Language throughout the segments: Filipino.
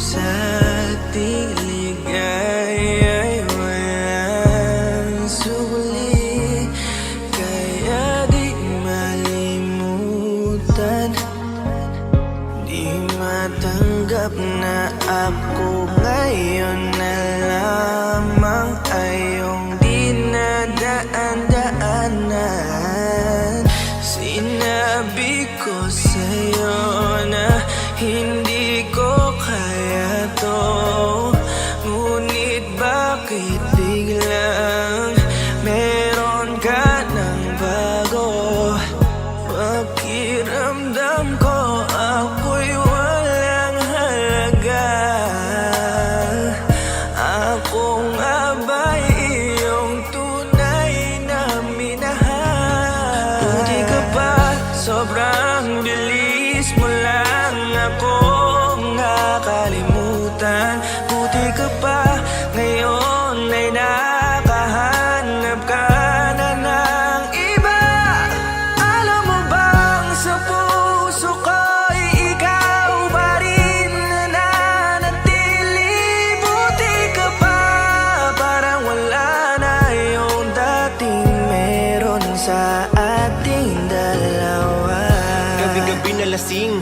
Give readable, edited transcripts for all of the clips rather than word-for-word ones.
sa ating ligaya'y walang suli, kaya di malimutan. Di matanggap na ako ngayon na lamang ay iyong dinadaan-daanan. Sinabi ko sa'yo na hindi ko kaya to, ngunit bakit biglang meron ka ng bago? Pakiramdam ko ako'y walang halaga. Ako nga ba'y iyong tunay na minahal? Buti ka pa, sobrang bilis mo lang akong nakalimutan. Buti ka pa, ngayon ay nakahanap ka na ng iba. Alam mo bang sa puso ko'y ikaw pa rin nananatili? Buti ka pa, parang wala na yung dating meron sa ating dalawa. Gabi-gabi na lasing,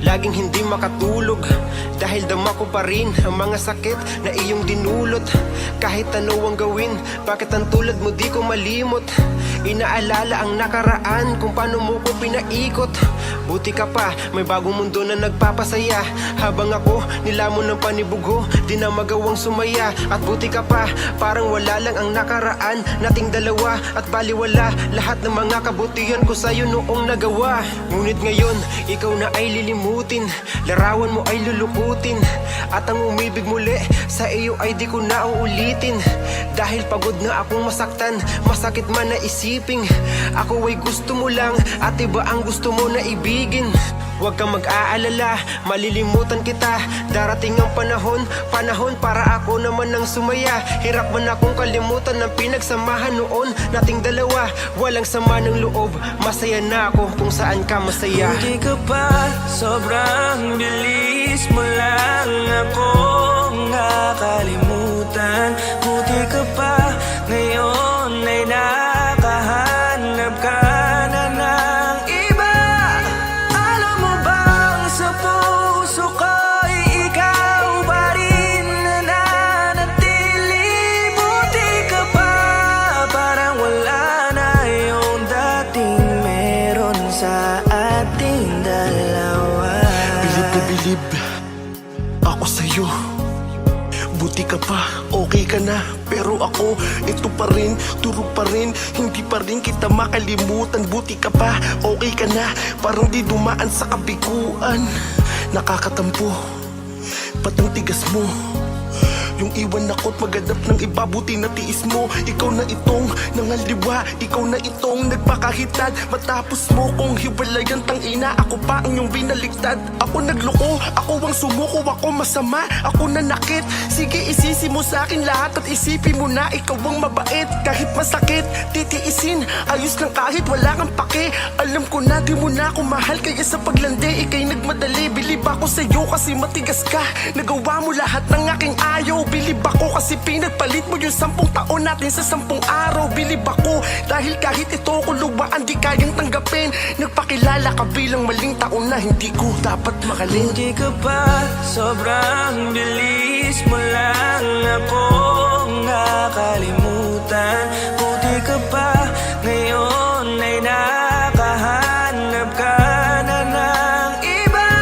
laging hindi makatulog, dahil dama ko pa rin ang mga sakit na iyong dinulot. Kahit ano ang gawin, bakit ang tulad mo di ko malimot? Inaalala ang nakaraan, kung paano mo ko pinaikot. Buti ka pa, may bagong mundo na nagpapasaya, habang ako nilamon ng panibugo, di na magawang sumaya. At buti ka pa, parang wala lang ang nakaraan nating dalawa, at baliwala lahat ng mga kabutihan ko sa'yo noong nagawa. Ngunit ngayon, ikaw na ay lilimutin, larawan mo ay lulukutin, at ang umibig muli sa iyo ay di ko na uulitin. Dahil pagod na akong masaktan, masakit man na isiping ako ay gusto mo lang at iba ang gusto mo na ibigin. Huwag kang mag-aalala, malilimutan kita. Darating ang panahon para ako naman ang sumaya. Hirap man akong kalimutan ng pinagsamahan noon nating dalawa. Walang sama ng loob, masaya na ako kung saan ka masaya. Buti ka pa, sobrang bilis mo lang akong nakalimutan. Buti ka pa, ngayon ay nakahanap ka na ng iba. Alam mo bang sa puso ko'y ikaw pa rin nananatili? Buti ka pa, parang wala na yung dating meron sa ating dalawa. Bilib na bilib ako sa'yo. Buti ka pa, okay ka na. Pero ako, ito pa rin, turo pa rin, hindi pa rin kita makalimutan. Buti ka pa, okay ka na, parang di dumaan sa kabiguan. Nakakatampo, patang tigas mo. Yung iwan ako't maganap ng iba, buti na tiis mo. Ikaw na itong nangaliwa, ikaw na itong nagpakahitad. Matapos mo kong hiwalayan, tangina, ako pa ang iyong binaligtad. Ako nagloko, ako ang sumuko, ako masama, ako nanakit. Sige, isisi mo sa akin lahat at isipin mo na ikaw ang mabait. Kahit masakit, titiisin, ayos lang kahit wala kang pake. Alam ko na di mo na ako mahal, kaya sa paglandi ikay nagmadali. Bilib ako sa'yo kasi matigas ka, nagawa mo lahat ng aking ayaw. Bilib ako kasi pinagpalit mo yung 10 taon natin sa 10 araw. Bilib ako dahil kahit ito ko luwaan di kayang tanggapin. Nagpakilala ka bilang maling taon na hindi ko dapat makalin. Buti ka pa, sobrang bilis mo lang akong nakalimutan. Buti ka pa, ngayon ay nakahanap ka na ng iba.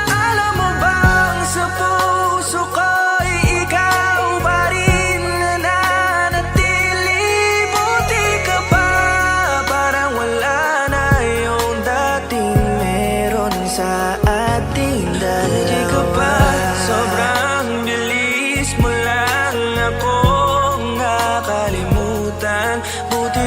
Alam mo bang sa puso ko'y ikaw pa rin nananatili? Buti ka pa, parang wala na yung dating meron sa ating dalawa. Buti ka pa, sobrang bilis mo lang akong nakalimutan. Buti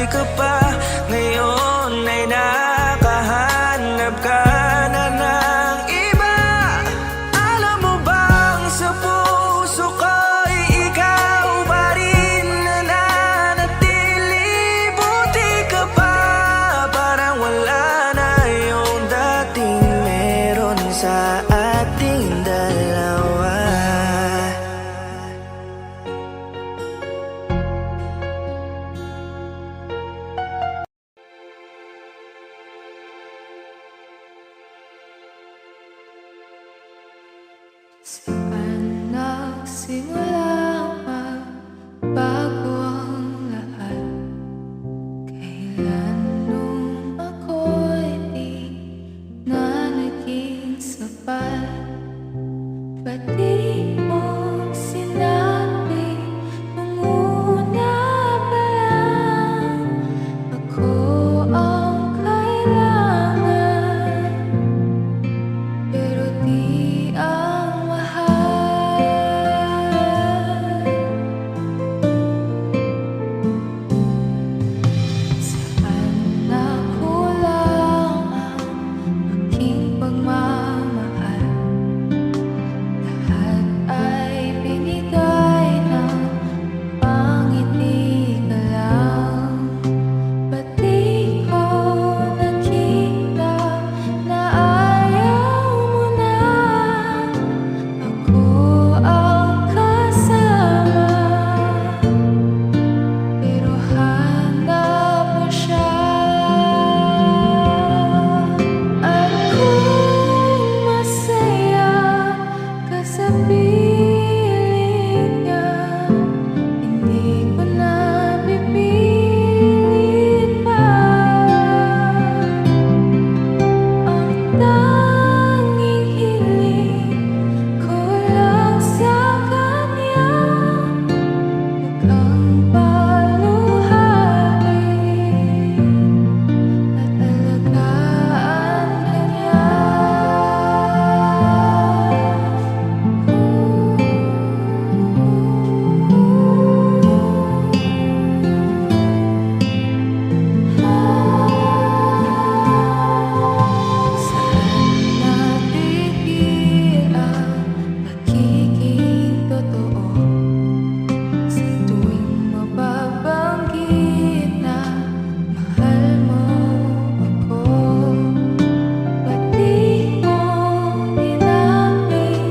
Saan nagsimula magbago ang lahat? Kailan nung ako'y di na naging sapat? Ba't di mo sinabi nung una pa lang ako ang kailangan? Pero di ang mahal. Saan nakulang ang aking pagmamahal? Lahat ay binigay ng pangiti ka lang. Ba't di ko nakita na ayaw mo na ako ang kasama? Pero hanap mo siya. At kung masaya ka sa piling niya, hindi ko na pipilit pa. Ang tanging hiling ko lang sa kanya, huwag kang paluhain at alagaan ka niya. Saan natigil ang pagiging totoo? Sa tuwing mababanggit na mahal mo ako, ba't di mo inamin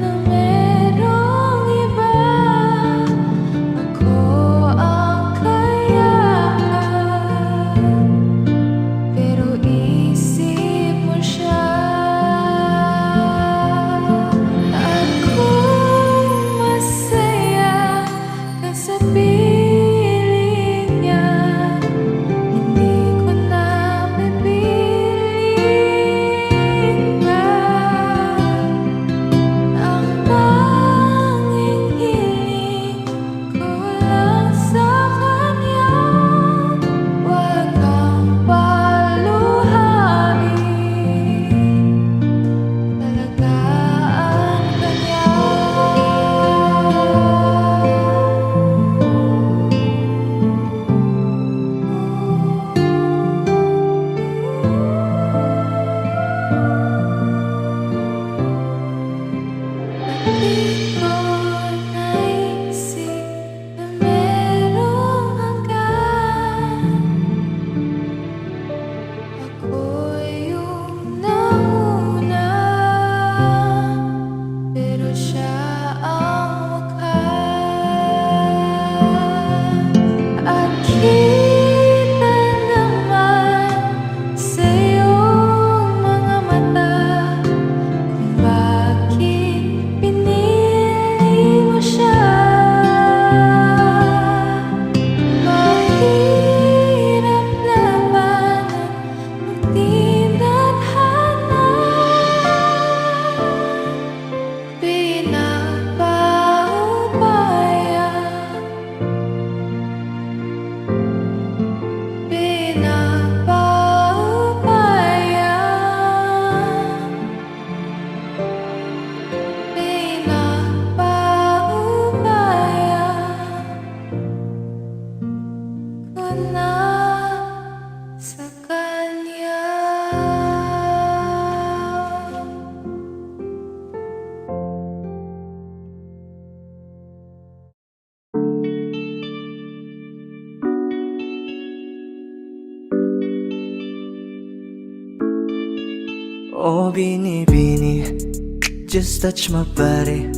na merong iba? Ako ang kayaan, pero isip mo siya. At kung masaya ka sa piling niya, hindi ko na pipilit pa. Ang tanging hiling ko lang sa kanya, huwag kang paluhain, alagaan ka niya. Di ko naisip na merong hanggan. Ako'y yung nauna, pero siya ang wakas. At kita naman sa iyong mga mata kung bakit pinili mo siya. Mahirap labanan kung di nadhana. Pinapaubaya, pinapaubaya, pinapaubaya ko na sa kanya. Oh, Bini, just touch my body.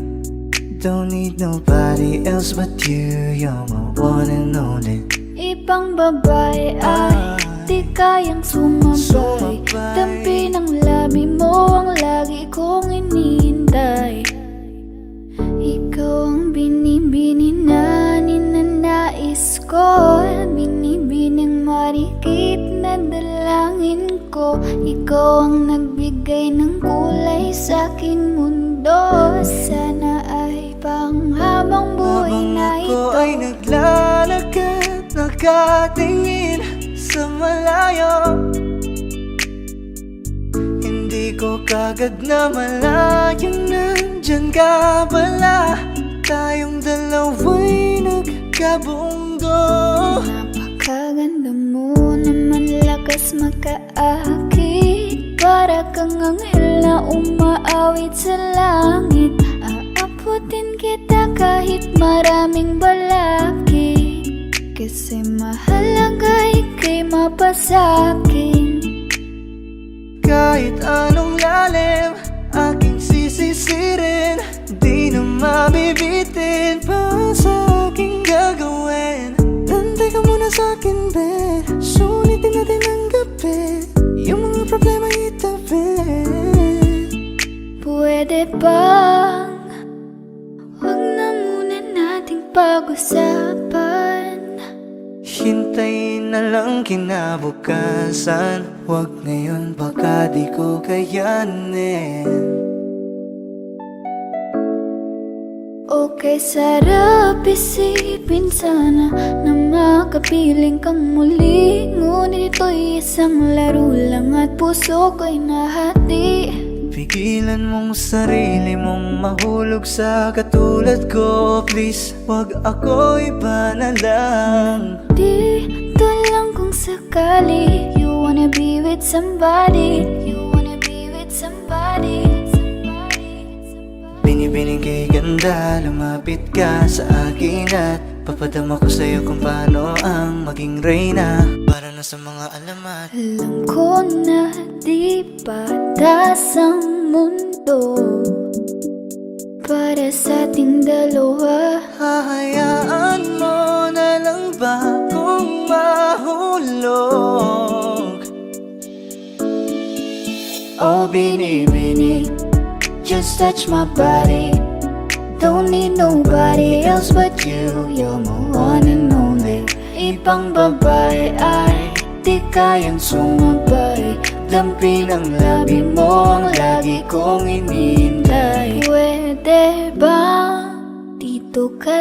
Don't need nobody else but you. You're my one and only. Ibang babae ay di kayang sumabay. Dampi ng labi mo ang lagi kong iniintay. ikaw ang nagbigay ng kulay sa aking mundo. Sana ay panghabang buhay Habang na ako ito. ay naglalakad, nakatingin sa malayo, hindi ko kagad na malayang nandyan ka pala. Tayong dalawa'y nagkabundo. Napakaganda mo naman, lakas makaakit. Para kang anghel na umaawit sa langit. Aabutin kita kahit maraming balakid, kasi mahalaga ika'y mapasakin. Kahit anong lalim, aking sisisirin, di na mabibitin pa sa aking gagawin. Tantay ka muna sa akin, be, sulitin natin ang gabi, yung mga problema itabi. Pwede bang wag na muna nating pag-usapan? Hintayin na lang kinabukasan, wag ngayon baka di ko kayanin. Okay, sarap isipin sana na makapiling kang muli. Ngunit ito'y isang laro lang at puso ko'y nahati. Pigilan mong sarili mong mahulog sa katulad ko. Please, wag ako, iba na lang. Dito lang kung sakali you wanna be with somebody. You wanna be with somebody. Binibining kay ganda, lumapit ka sa akin at papadama ko sa'yo kung paano ang maging reyna. Para na sa mga alamat. Alam ko na di patas ang mundo para sa ating dalawa. Hahayaan mo na lang ba kung mahulog? Oh, bini-bini, just touch my body. Don't need nobody else but you. You're my one and only. Ibang babae ay di kayang sumabay. Dampi ng labi mo ang lagi kong inihintay. Pwede ba dito ka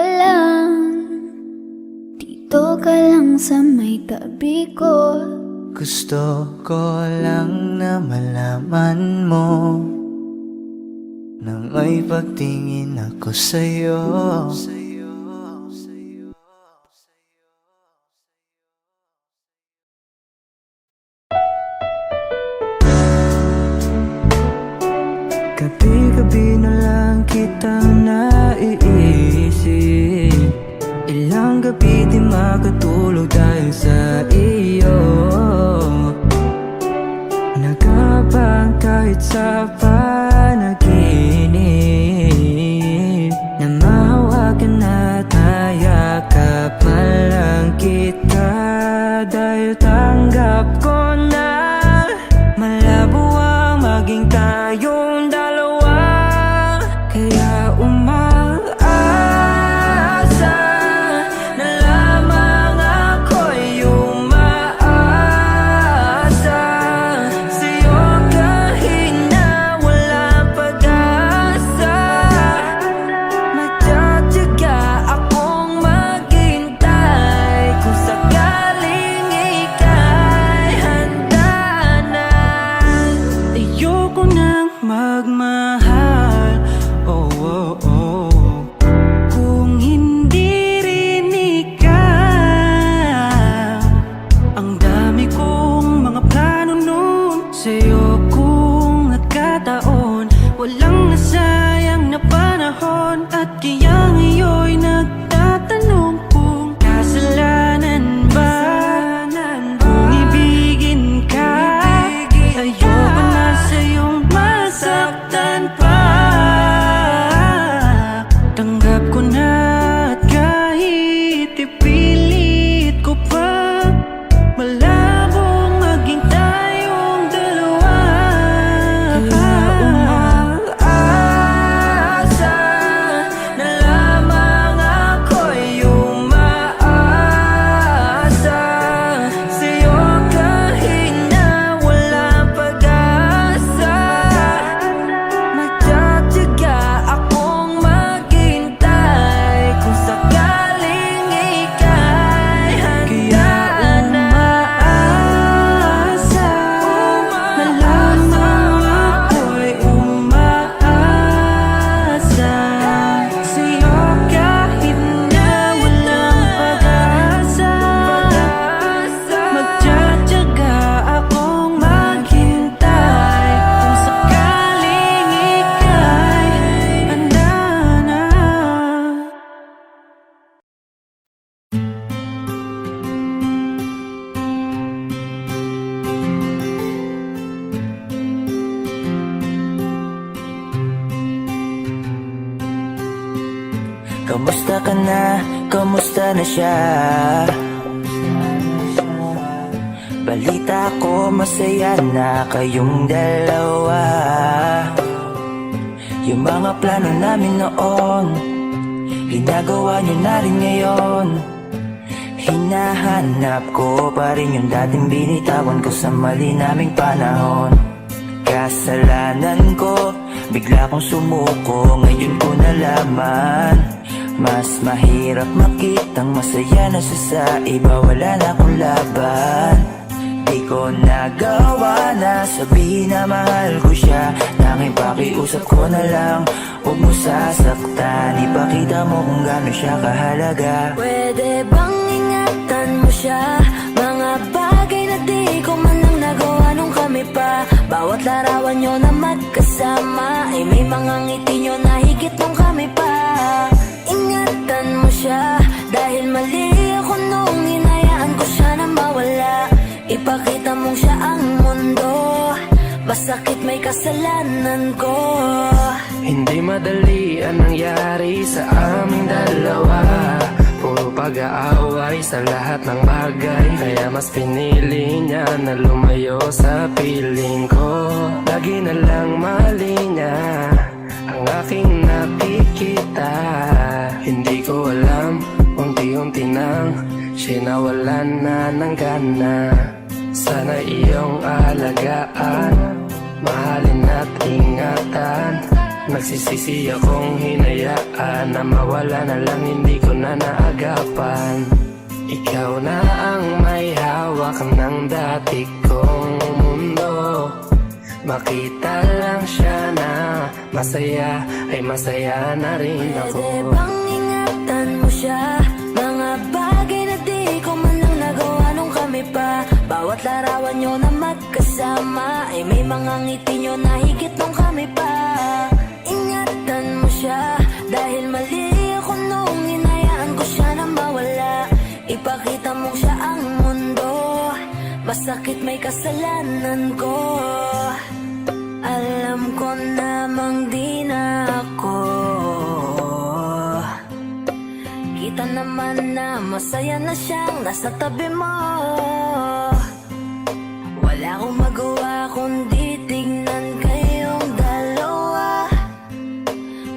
lang sa may tabi ko? Gusto ko lang na malaman mo na may pagtingin ako sa'yo. Gabi-gabi na lang kitang naiisip. Ilang gabi di makatulog dahil sa iyo. Nagkabang kahit sa panaginip na mahawakan na Kamusta ka na? Kamusta na siya? Balita ko masaya na kayong dalawa. Yung mga plano namin noon, ginagawa niyo na rin ngayon. Hinahanap ko pa rin yung dating binitawan ko sa mali naming panahon. Kasalanan ko, bigla kong sumuko, ngayon ko nalaman. Mas mahirap makitang masaya na siya sa iba, wala na akong laban. Di ko nagawa na sabihin na mahal ko siya, tanging pakiusap ko na lang, huwag mo sasaktan. Ipakita mo kung gaano siya kahalaga. Pwede bang ingatan mo siya? Mga bagay na di ko man lang nagawa nung kami pa. Bawat larawan nyo na magkasama ay may mga ngiti nyo na higit nung kami pa. Ingatan mo siya dahil mali ako nung hinayaan ko siya na mawala. Ipakita mong siya ang mundo, masakit may kasalanan ko. Hindi madali ang nangyari sa aming dalawa. Puro pag-aaway sa lahat ng bagay, kaya mas pinili niya na lumayo sa piling ko. Lagi na lang mali niya ang aking nakikita. Hindi ko alam, unti-unti nang sinawalan na ng gana. Sana iyong alagaan, mahalin at ingatan. Nagsisisi akong hinayaan na mawala na lang, hindi ko na naagapan. Ikaw na ang may hawak ng dati kong mundo. Makita lang siya na masaya, ay masaya na rin ako. Pwede bang ingatan mo siya? Mga bagay na di ko man lang nagawa nung kami pa. Bawat larawan nyo na magkasama ay may mga ngiti nyo na higit nung kami pa. Ingatan mo siya dahil mali ako nung hinayaan ko siya na mawala. Ipakita mo siya ang mundo, masakit may kasalanan ko. Alam ko namang di na ako. Kita naman na masaya na siyang nasa tabi mo. Wala akong magawa kundi tignan kayong dalawa.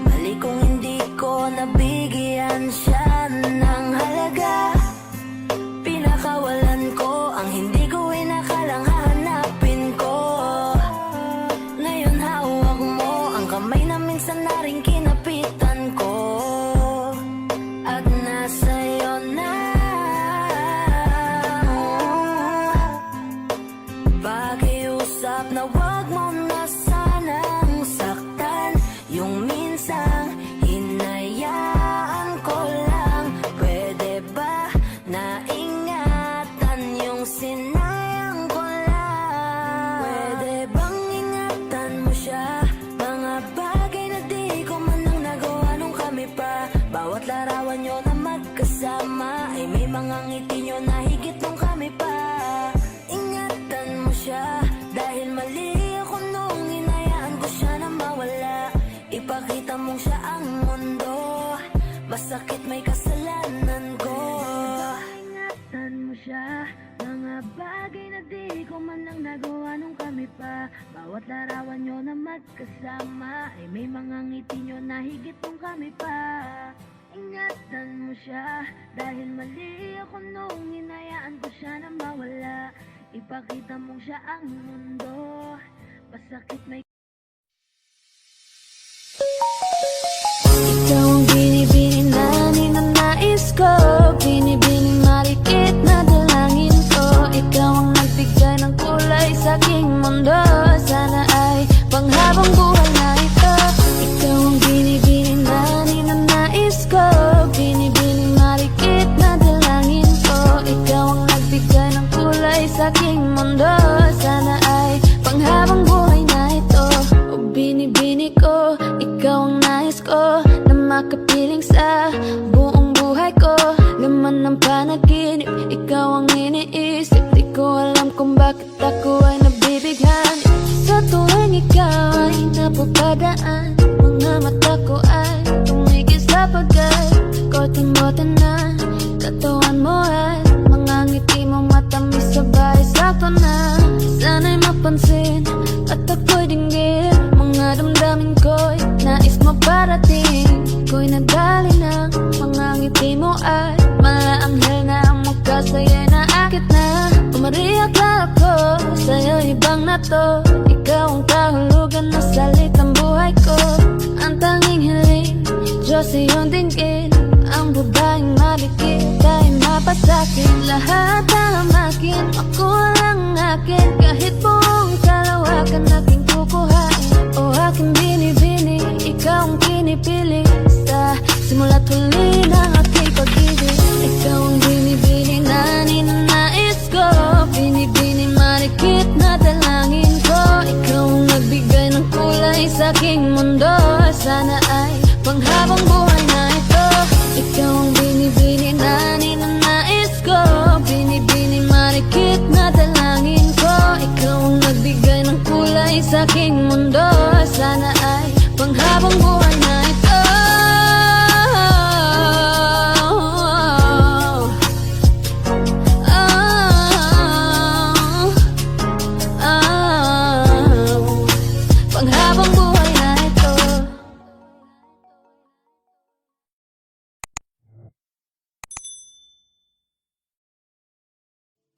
Mali kung hindi ko nabigyan siya ng halaga. Pinakawalan ko ang hindi ko inakalang hahanapin ko. Ngayon hawak mo ang kamay na minsan na rin kinapitan ko. At nasa'yo na. Pakiusap na wag mo na sanang saktan. Yung minsang hinayaan ko lang. Pwede ba na ingatan yung sinayang ko lang? Pwede bang ingatan mo siya? Mga bagay na di ko man lang nagawa nung kami pa. Bawat larawan nyo na magkasama ay may mga ngiti nyo na higit nung kami pa. Ingatan mo siya dahil mali ako nung hinayaan ko siya na mawala. Ipakita mong siya ang mundo, masakit may kasalanan ko. Ingatan mo siya, mga bagay na di ko man lang nagawa nung kami pa. Bawat larawan nyo na magkasama ay may mga ngiti nyo na higit nung kami pa. Ingatan mo siya dahil mali ako nung hinayaan ko siya na mawala. Ipakita mong siya ang mundo, masakit may. Ikaw ang binibining na ninanais ko, binibining marikit na dalangin ko. Ikaw ang nagbigay ng kulay sa aking mundo, sana ay panghabang buhay na ito. Ikaw ang binibining na ninanais ko, binibining marikit na dalangin ko. Ikaw ang nagbigay ng kulay sa aking mundo, sana ay panghabang buhay na ito. O binibini ko, ikaw ang nais ko na makapiling sa buong buhay ko. Laman ng panaginip, ikaw ang iniisip. Di ko alam kung bakit ako ay nabibighan. Sa tuwing ikaw ay napapadaan, mga mata ko ay tumigil sa pagkat aking bote na katawan mo at mga ngiti mong matamis sabay sakto na. Sana'y mapansin at ako'y dinggin mga damdamin ko'y nais mo parating. Ko'y nadali ng mga ngiti mo at malaanghel na ang mukha sa'yo'y naakit na. Umariyak lang ako sa'yo, ibang na to. Ikaw ang kahulugan na salitang buhay ko. Ang tanging hiling, Diyos iyong dinggin. Ang babaeng malikit ay mapasakit. Lahat ang akin, ako lang akin. Kahit buong kalawakan aking kukuhain. O aking binibini, ikaw ang pinipili. Sa simula't huli ng aking pag-ibig. Ikaw ang binibini na ninanais ko. Binibini malikit na dalangin ko. Ikaw ang nagbigay ng kulay sa aking mundo. Sana ay panghabang buhay na ito. Ikaw ang binibini na ninanais ko. Binibini malikit na dalangin ko. Ikaw ang nagbigay ng kulay sa aking mundo. Sana ay panghabang buhay na ito. Panghabang buhay na ito.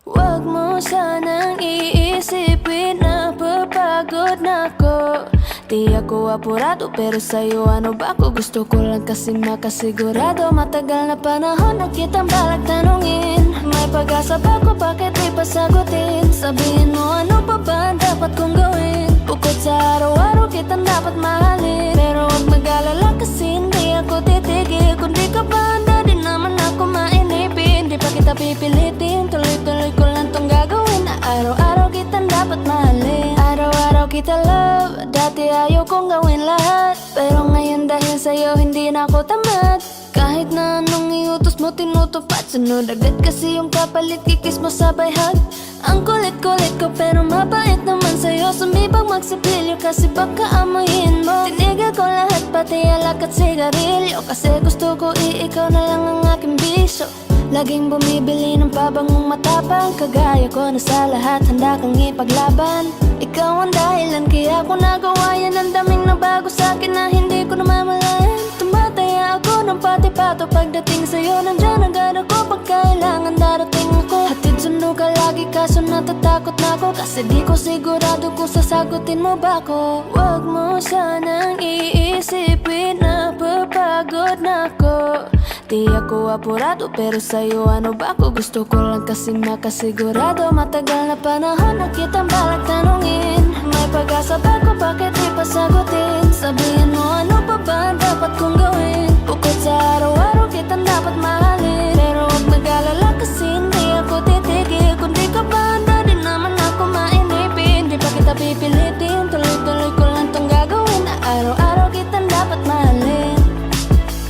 Huwag mo sanang iisipin na papagod na ako. Di ako apurado pero sa'yo ano ba ako? Gusto ko lang kasi makasigurado. Matagal na panahon na kitang balak tanungin. May pag-asa ba ko, bakit di pa sagutin? Sabihin mo ano pa ba ang dapat kong gawin? Bukod sa araw-araw kitang dapat mahalin. Pero huwag mag-alala kasi hindi ako titigil. Kung di ka ba handa din naman ako mainipin. Di pa kita pipilitin, tuloy-tuloy ko lang tong gagawin. Na araw-araw kitang dapat mahalin. Araw-araw kita love. Dati ayaw kong gawin lahat, pero ngayon dahil sa'yo hindi na ako tamad. Kahit na anong iutos mo tinutupad. Sunod agad kasi yung kapalit, kikis mo sabay hug. Ang kulit-kulit ko pero mabait naman sa'yo. Sumibag magsipilyo kasi baka amoyin mo. Tinigil ko lahat pati alak at sigarilyo. Kasi gusto ko ikaw na lang ang aking bisyo. Laging bumibili ng pabangong matapang. Kagaya ko na sa lahat handa kang ipaglaban. Ikaw ang dahilan kaya ko nagawa yan. Ang daming nabago sa'kin na hindi ko namamalayan. Tumataya ako ng pati-pato pagdating sa'yo. Nandyan agad ako pag kailangan darating ako. Hatid sundo ka lagi kaso natatakot na ako. Kasi di ko sigurado kung sasagutin mo ba ako. Huwag mo sanang iisipin na papagod na ako. Di ako apurado pero sa'yo ano ba ako? Gusto ko lang kasi makasigurado. Matagal na panahon na kitang balak tanungin. May pag-asa ba ko, bakit di pa sagutin? Sabihin mo ano pa ba ang dapat kong gawin? Bukod sa araw-araw kitang dapat mahalin. Pero huwag mag-alala kasi hindi ako titigil. Kung di ka ba handa din naman ako mainipin. Di pa kita pipilitin, tuloy-tuloy ko lang tong gagawin. Na araw-araw kitang dapat mahalin.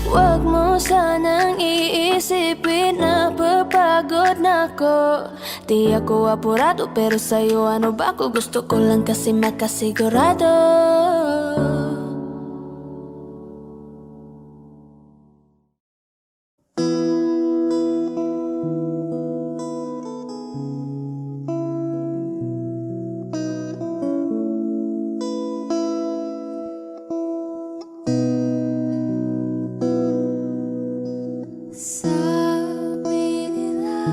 Huwag mo sanang iisipin na papagod na ako. Di ako apurado pero sa'yo ano ba ako? Gusto ko lang kasi makasigurado. Sabi nila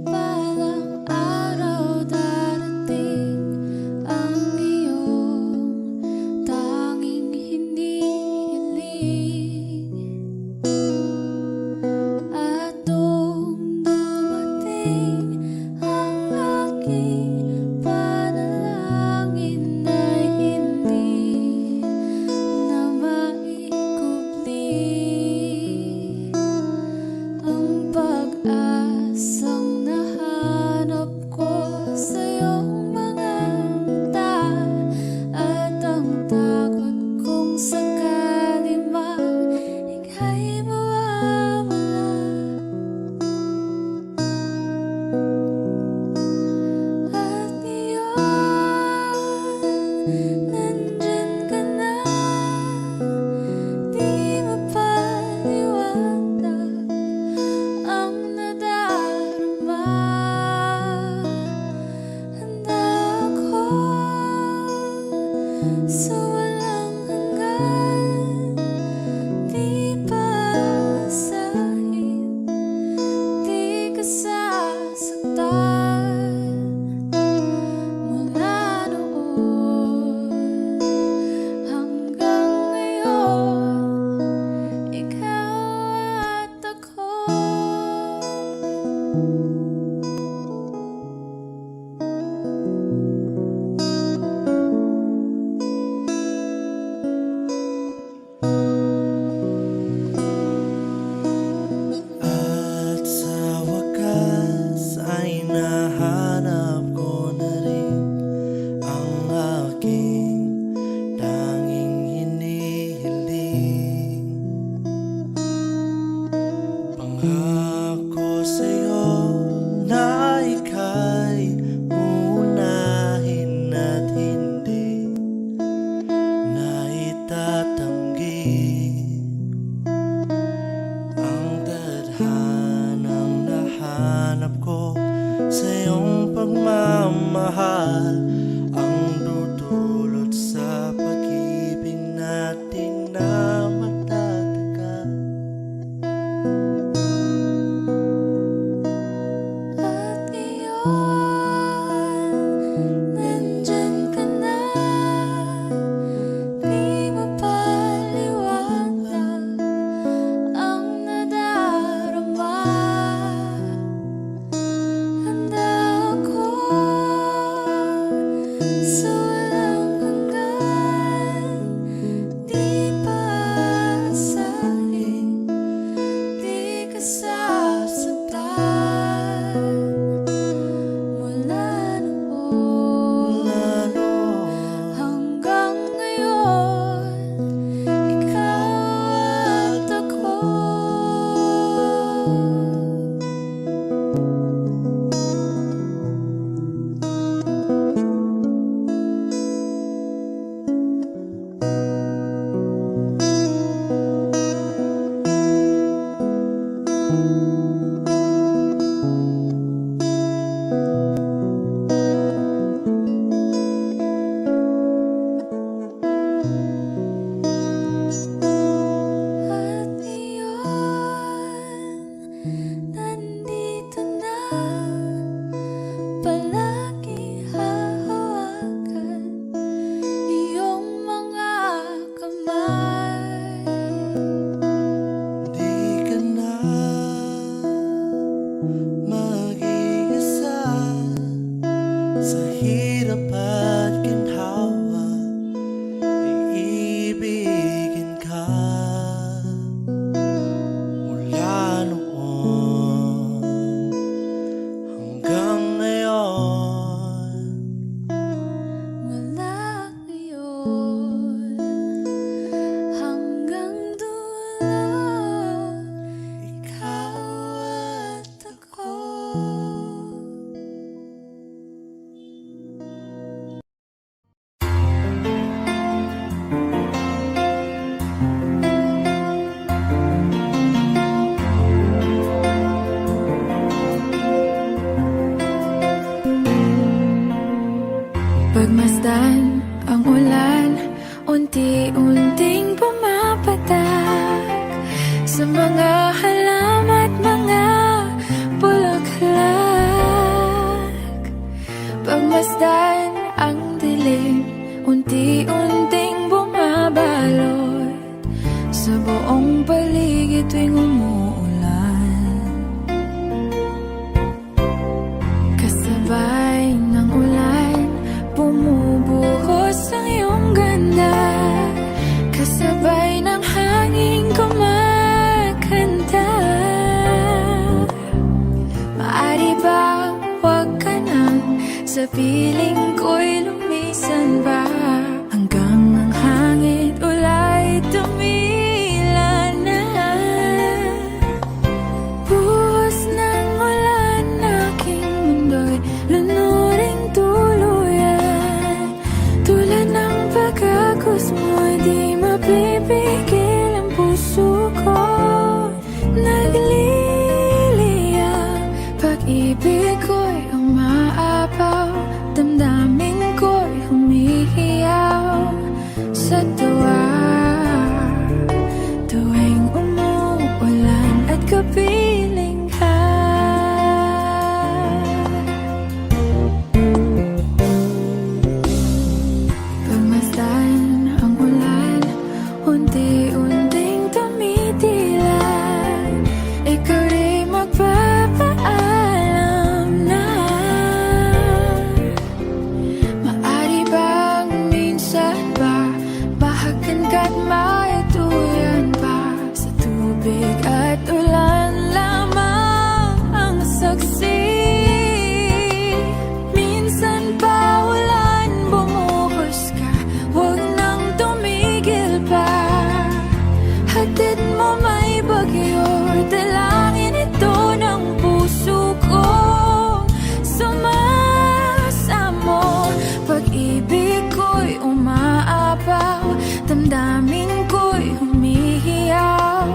balang araw darating ang iyong pagmamahal ang dudulot sa pag-ibig natin na matatagal. At ngayon, nandyan ka na. Di mapaliwanag ang nadarama. Handa ako sa walang hanggan. Di paasahin, di ka sasaktan. Mula noon hanggang ngayon, ikaw at ako. At ngayon, nandito na. Palagi hahawakan iyong mga kamay. Di ka na mag-iisa sa hirap at ginhawa. Iibigin ka mula noon hanggang ngayon. Mula ngayon hanggang dulo, ikaw at ako. Pagmasdan ang ulan, unti-unting pumapatak sa mga halaman at mga bulaklak. Pagmasdan ang dilim, unti-unting bumabalot sa buong paligid tuwing umuulan. Kasabay ng ulan, bumubuhos ang iyong ganda. Kasabay ng hangin kumakanta. Maari bang huwag ka nang sa piling ko'y lumisan ba? Hanggang ang hangin ulay tumila na. Buhos ng ulan, aking mundo'y lunuring tuluyan. Tulad ng pagkagos mo'y di mapipigil ang puso ko. Nagliliyab, pag-ibig ko'y umaapaw, damdamin ko'y humihiyaw sa tuwa. Tuwing umuulan at kapiling ka. Pagmasdan ang ulan, unti-unting tumitilay. Ikaw rin magpapaalam na. Maari bang minsan ba bahagan ka't maituyan pa sa tubig at ulan lamang ang saksi? Minsan pa ulan, bumuhos ka, huwag nang tumigil pa. Hatid mo may bagyo, dalangin ito ng puso ko. Sumasamo, pag-ibig ko'y umaapaw, damdamin ko'y humihiyaw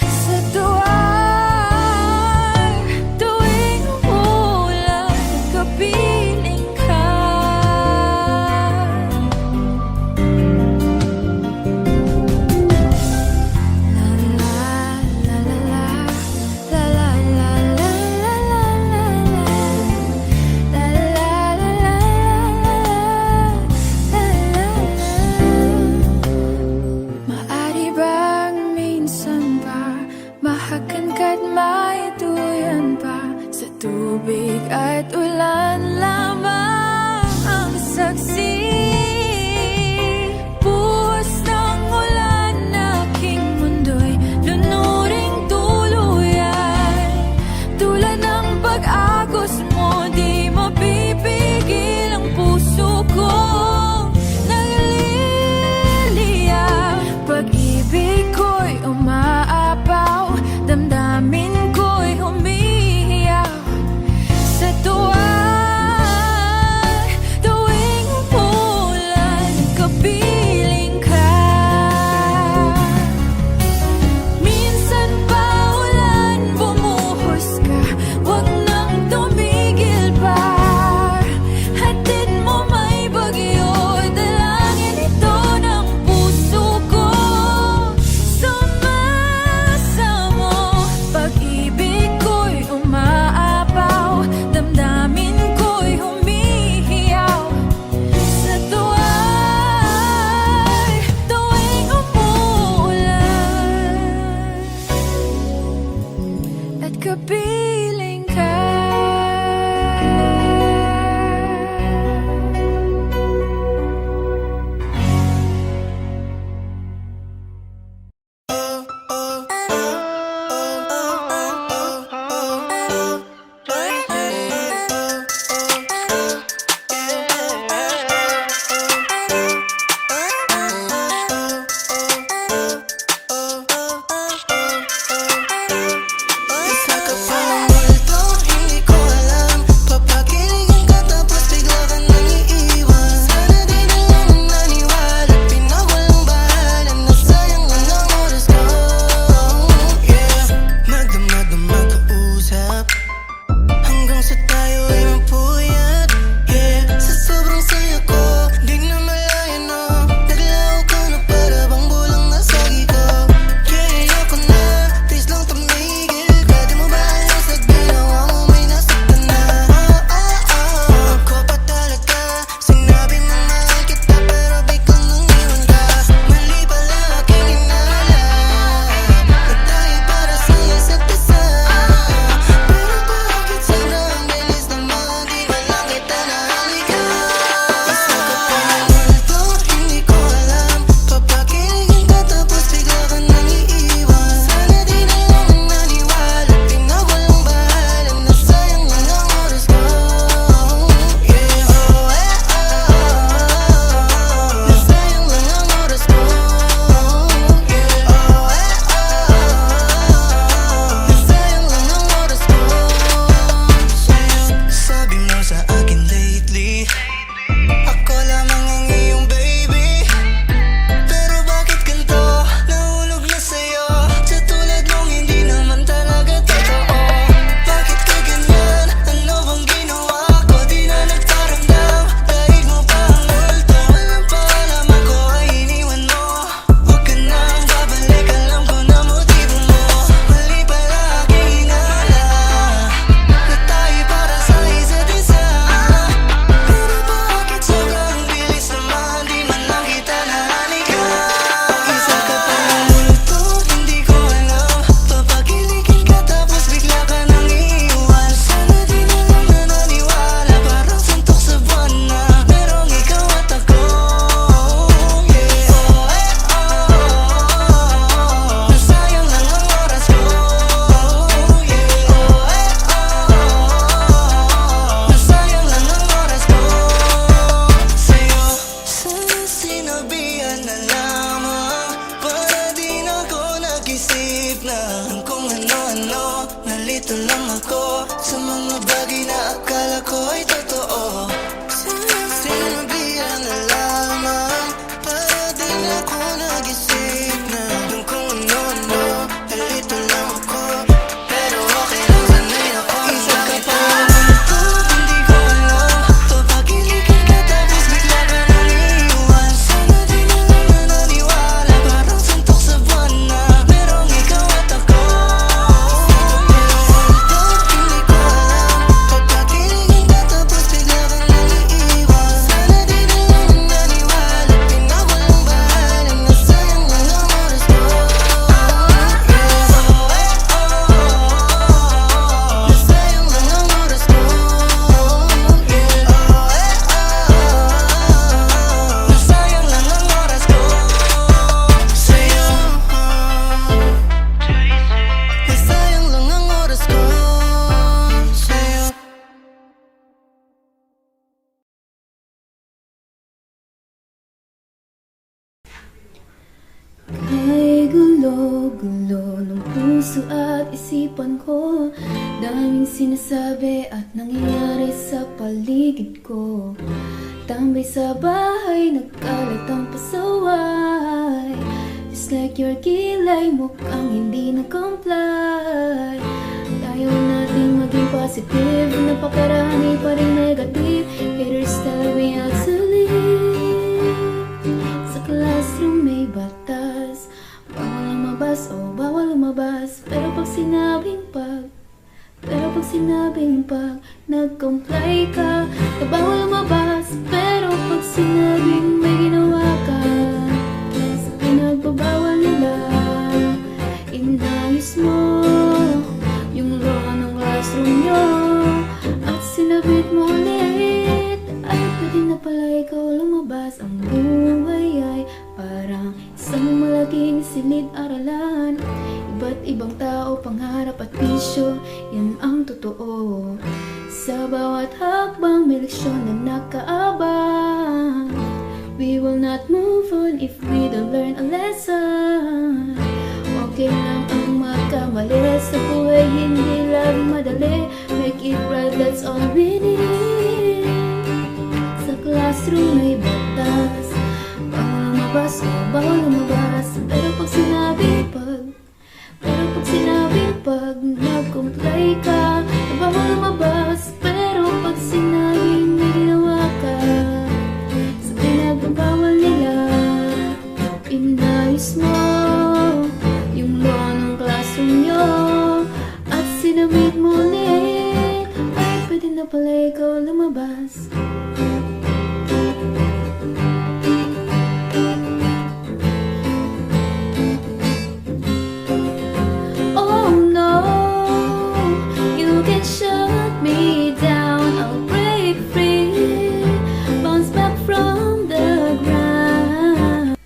sa tuwa. Tuwing umulan at kapiling tubig at ulan lamang ang saksi. Buhos ng ulan, aking mundo'y lunuring tuluyan. Tulad ng pag-agos mo, di mapipigil ang puso ko. Nagliliyab, pag-ibig ko'y umaapaw, damdamin ko'y humihiyaw sa tuwa. Tuwing umulan, kapiling ka. Minsan pa ulan, bumuhos ka, wag nang tumigil pa. Hatid mo may bagyo, dalangin ito ng puso ko. Sumasamo, pag-ibig ko'y umaapaw, damdamin ko'y humihiyaw sa tuwa. Tuwing umuulan at kapiling ka. Isa ka pa ng multo, hindi ko alam. Papakiligin ka tapos bigla ka nang iiwan. Sana di na lang naniwala, pinawalang bahala, nasayang lang ang oras ko. Yeah, magdamag-damag kausap hanggang sa tayo ay mapuyat. Yeah, sa sobrang saya ko, di na malaya no, naglaho ka na para bang bulang nasagi ko. Yeah, ayoko na, please lang tumigil ka. Di mo ba alam sa ginawa mo may nasaktan na? Ako pa talaga, sinabi mo mahal kita pero biglang nang iwan ka. Mali pala aking inala, nagtayo para sa isa't isa. Pero bakit sana ang bilis naman, di ba lang kita nahalikan? Isa ka pa ng multo, hindi ko alam. Papakiligin ka tapos bigla ka nang iiwan. Sana di na lang naniwala, pinawalang bahala, nasayang lang ang oras ko. Yeah, nasayang lang ang oras ko. Yeah, nasayang lang ang oras ko. Sabi mo sa akin lately, ako lamang ang iyong baby. Pero bakit ganito? Nahulog na sa'yo, sa tulad mong hindi naman talaga totoo. Bakit ka ganyan? Ano bang ginawa ko? Di na nagparamdam, dahil mo pa ang multo. Walang paalaman ko ay iniwan mo. Huwag ka nang babalik, alam ko na motibo mo. Mali pala aking hinala, na tayo para sa isa't isa. Pero bakit sobrang bilis naman, di man lang kita nahalikan? Isa ka pa ng multo, hindi ko alam. Papakiligin ka tapos bigla ka nang iiwan. Sana di na lang naniwala, parang suntok sa buwan na merong ikaw at ako. Yeah, nasayang lang ang oras ko. Yeah, nasayang lang ang oras ko sa'yo. Sana sinabihan na lamang, para di na ako nag-isip na kung ano-ano. Nalito lang ako sa mga bagay na akala ko ay totoo. Sana sinabihan na lamang, para di na ako nag-isip na kung ano-ano. Nalito lang ako, pero okay lang sanay ako. Isa ka pa ng multo, hindi ko alam. Papakiligin ka tapos bigla ka nang iiwan. Sana di na lang naniwala, parang suntok sa buwan na merong ikaw at ako. Multo, hindi ko alam. Papakiligin ka tapos Gulo ng puso at isipan ko, daming sinasabi at nangyayari sa paligid ko. Tambay sa bahay, nagkalat ang pasaway. Just like your kilay, mukhang hindi nag-comply. Ayaw natin maging positive, napakarami pa rin negative. Haters tell me how to live. Sa classroom may batas, bawal lumabas o bawal lumabas. Pero pag sinabing nag-comply ka, na bawal lumabas. Pero pag sinabing may ginawa ka, sa pinagbabawal nila, inayos mo yung law ng classroom nyo at sinabit mo ulit. Ay pwede na pala ikaw lumabas. Ang buhay ay parang isang malaking silid-aralan. Iba't ibang tao, pangarap at bisyo, yan ang totoo. Sa bawat hakbang may leksyon na nakaabang. We will not move on if we don't learn a lesson. Okay lang ang magkamali, sa buhay hindi lang madali. Make it right, that's all we need. Sa classroom may batas, bawal lumabas o bawal lumabas. Pero pag sinabing nag-comply ka, na bawal lumabas. Pero pag sinabing may ginawa ka, sa pinagbabawal nila, inayos mo yung law ng classroom nyo at sinabit mo ulit. Ay pwede na pala ikaw lumabas. Oh no, you can shut me down, I'll break free, bounce back from the ground.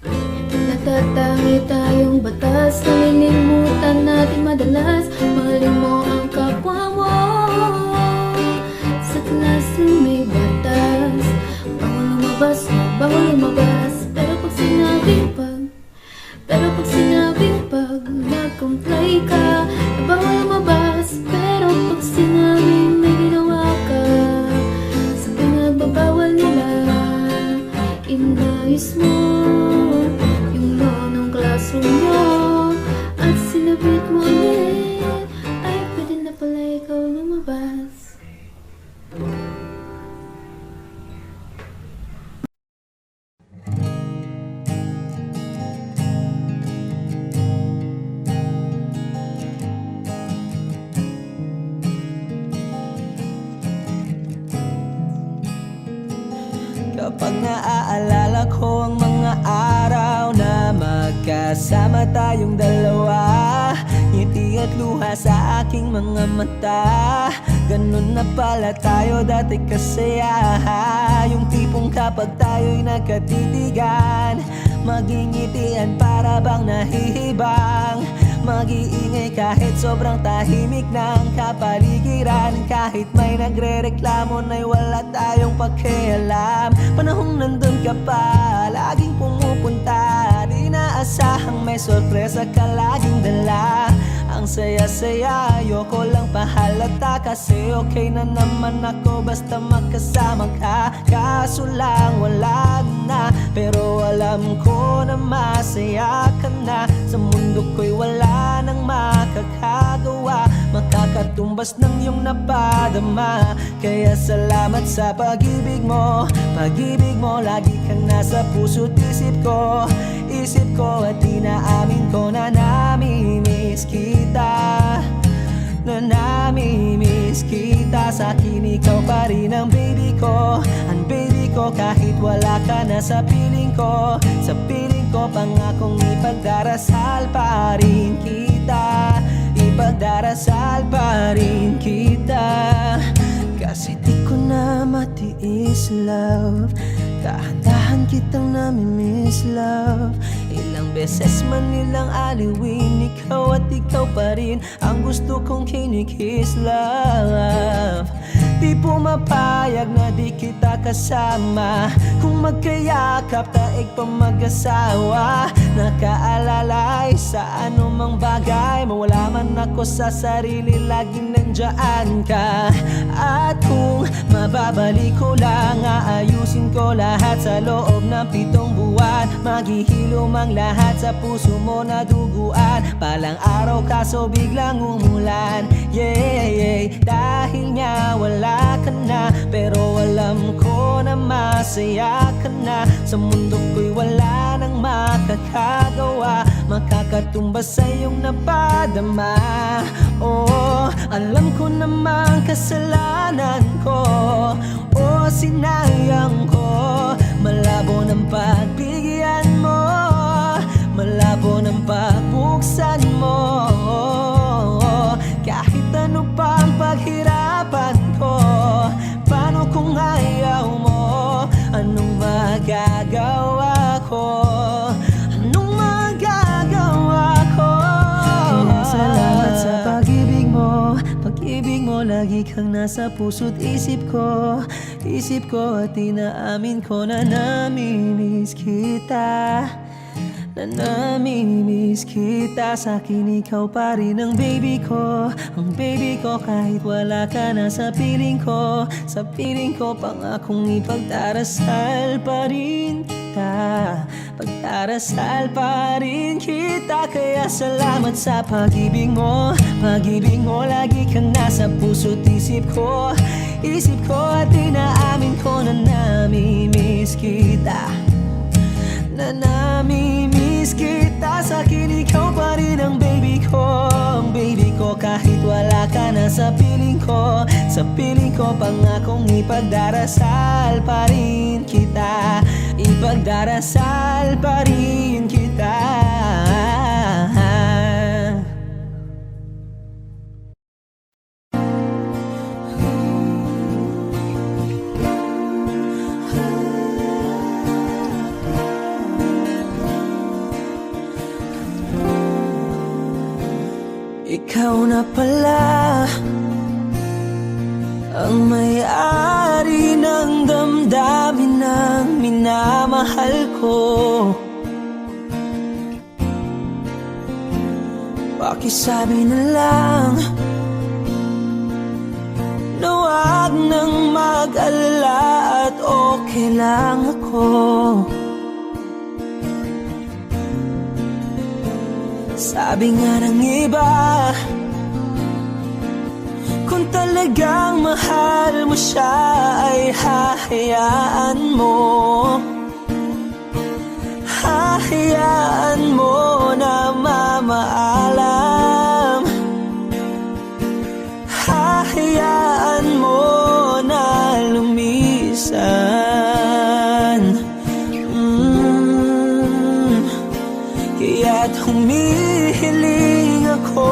Natatangi tayong batas, nalilimutan natin madalas. Mahalin mo ang kapwa mo. Sa classroom may batas, bawal lumabas o bawal lumabas. Pero pag sinabing nag-comply ka, na bawal lumabas. Pero pag sinabing may ginawa ka, sa pinagbabawal nila, inayos mo yung law ng classroom nyo at sinabit mo ulit. Ay pwede na pala ikaw lumabas. Kapag naaalala ko ang mga araw na magkasama tayong dalawa, ngiti at luha sa aking mga mata. Ganun na pala tayo dati kasaya. Yung tipong kapag tayo'y nagkatitigan, magingitian para bang nahihibang. Mag-iingay kahit sobrang tahimik ng kapaligiran. Kahit may nagre-reklamo na'y wala tayong pakialam. Panahong nandun ka pa, laging pumupunta. Di naasahang may sorpresa ka laging dala. Ang saya-saya, ayoko lang pahalata. Kasi okay na naman ako basta magkasama ka. Kaso lang wala na, pero alam ko na masaya ka na. Sa mundo ko'y wala nang makakagawa, makakatumbas ng iyong napadama. Kaya salamat sa pag-ibig mo. Pag-ibig mo, lagi kang nasa puso't isip ko. Isip ko at inaamin ko na namimiss kita. Na namimiss kita. Sa akin ikaw pa rin ang baby ko. Ang baby ko kahit wala ka na sa piling ko. Sa piling ko pangakong ipagdarasal pa rin kita. Ipagdarasal pa rin kita. Kasi di ko na matiis love. Dahan-dahan kitang namimiss love. Ilang beses man nilang aliwin, ikaw at ikaw pa rin ang gusto kong kinikiss love. Di pumapayag na di kita kasama. Kung magkayakap taig pa mag-asawa. Nakaalalay sa anumang bagay. Mawala man ako sa sarili, laging nandyan ka. At kung mababalik ko lang, aayusin ko lahat sa loob ng 7 buwan. Maghihilom ang lahat sa puso mo na duguan. Palang araw kaso biglang umulan. Yeah, dahil nga wala ka na. Pero alam ko na masaya ka na. Sa mundo ko'y wala nang makakagawa. Makakatumbas sa iyong napadama. Oh, alam ko namang kasalanan ko. Oh, sinayang ko. Malabo ng pagbigyan mo. Malabo ng pagbuksan mo. Kahit ano pa ang paghirapan ko. Paano kung ayaw mo? Anong magagawa ko? Anong magagawa ko? Kaya salamat sa pag-ibig mo. Pag-ibig mo lagi kang nasa puso't isip ko. Isip ko at inaamin ko na namimiss kita. Na namimiss kita. Sa'kin ikaw pa rin ang baby ko. Ang baby ko kahit wala ka na sa piling ko. Sa piling ko pangakong ipagdarasal pa rin kita. Pagdarasal pa rin kita. Kaya salamat sa pag-ibig mo. Pag-ibig mo lagi kang nasa puso't isip ko. Isip ko at inaamin ko na namimiss kita. Na namimiss kita. Sa'kin ikaw pa rin ang baby ko. Ang baby ko kahit wala ka na sa piling ko. Sa piling ko pangakong ipagdarasal pa rin kita. Ipagdarasal pa rin kita. Ikaw na pala ang may-ari ng damdamin ng minamahal ko. Pakisabi na lang na wag nang mag-alala at okay lang ako. Sabi nga ng iba, kung talagang mahal mo siya ay hahayaan mo. Hahayaan mo na mamaalam. Hahayaan mo na lumisan. Kaya't humihiling ako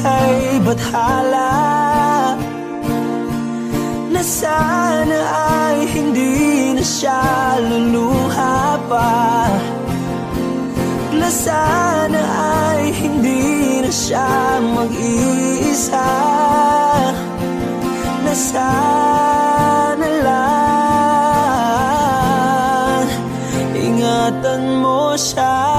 kay Bathala na sana ay hindi na siya luluha pa. Na sana ay hindi na siya mag-iisa. Na sana lang ingatan mo siya.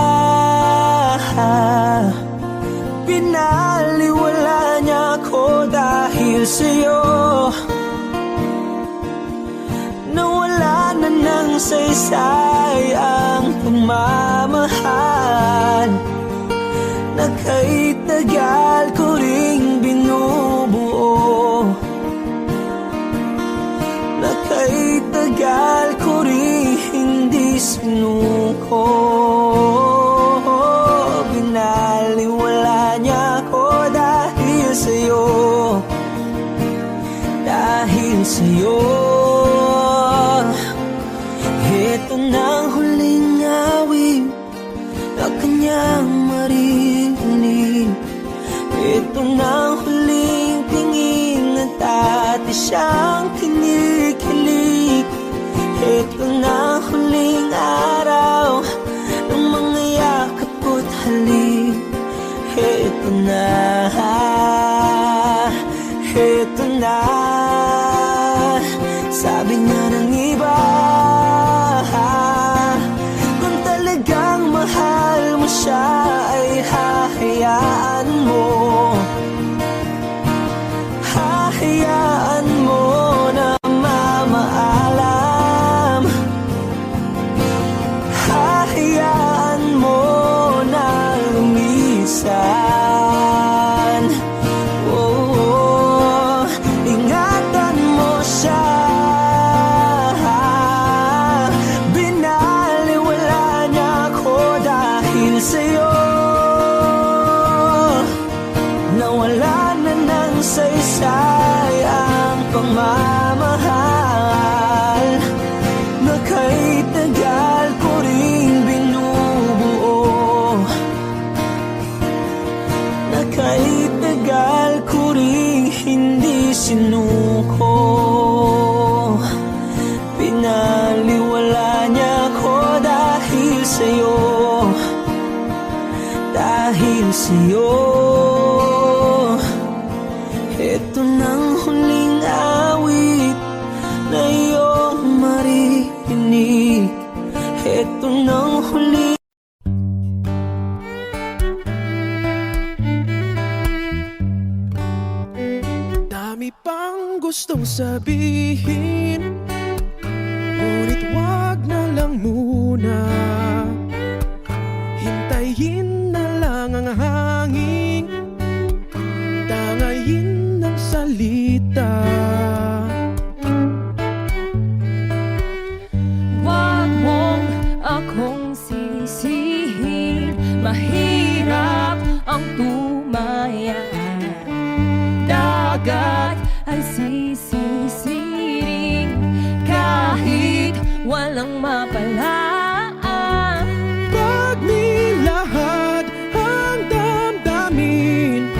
Pinaliwala niya ako dahil sa'yo. Nawala na ng saysay ang pagmamahal na kay tagal ko ring binubuo. Na kay tagal ko ring hindi sinuko. Pinaliwala niya ako dahil sa'yo. Dahil sa'yo. Ito na ang huling awit na kanyang maririnig. Ito na ang huling tingin at dati siyang kinikilig. Ito na ang huling araw ng mga yakap ko't halik. Ito na. Ito na. siya ay hahayaan mo. Hahayaan mo na mamaalam. Hahayaan mo na lumisan. Oh, ingatan mo siya. Binaliwala niya ako dahil sa'yo. Nawala na ng saysay ang pagmamahal na kahit tagal ko ring binubuo. Na kahit tagal ko ring hindi sinuko. Pinaliwala niya ko dahil sa'yo. Dahil sa'yo. Ito nang huling awit na iyong maririnig. Ito nang huling Dami pang gustong sabihin, ngunit wag na lang muna. Hintayin na lang ang hangin, tangayin ng salita. Wag mong akong sisihin, mahirap ang tumaya. Dagat ay sisisiring kahit walang mapalaan. Pag nilahad ang damdamin,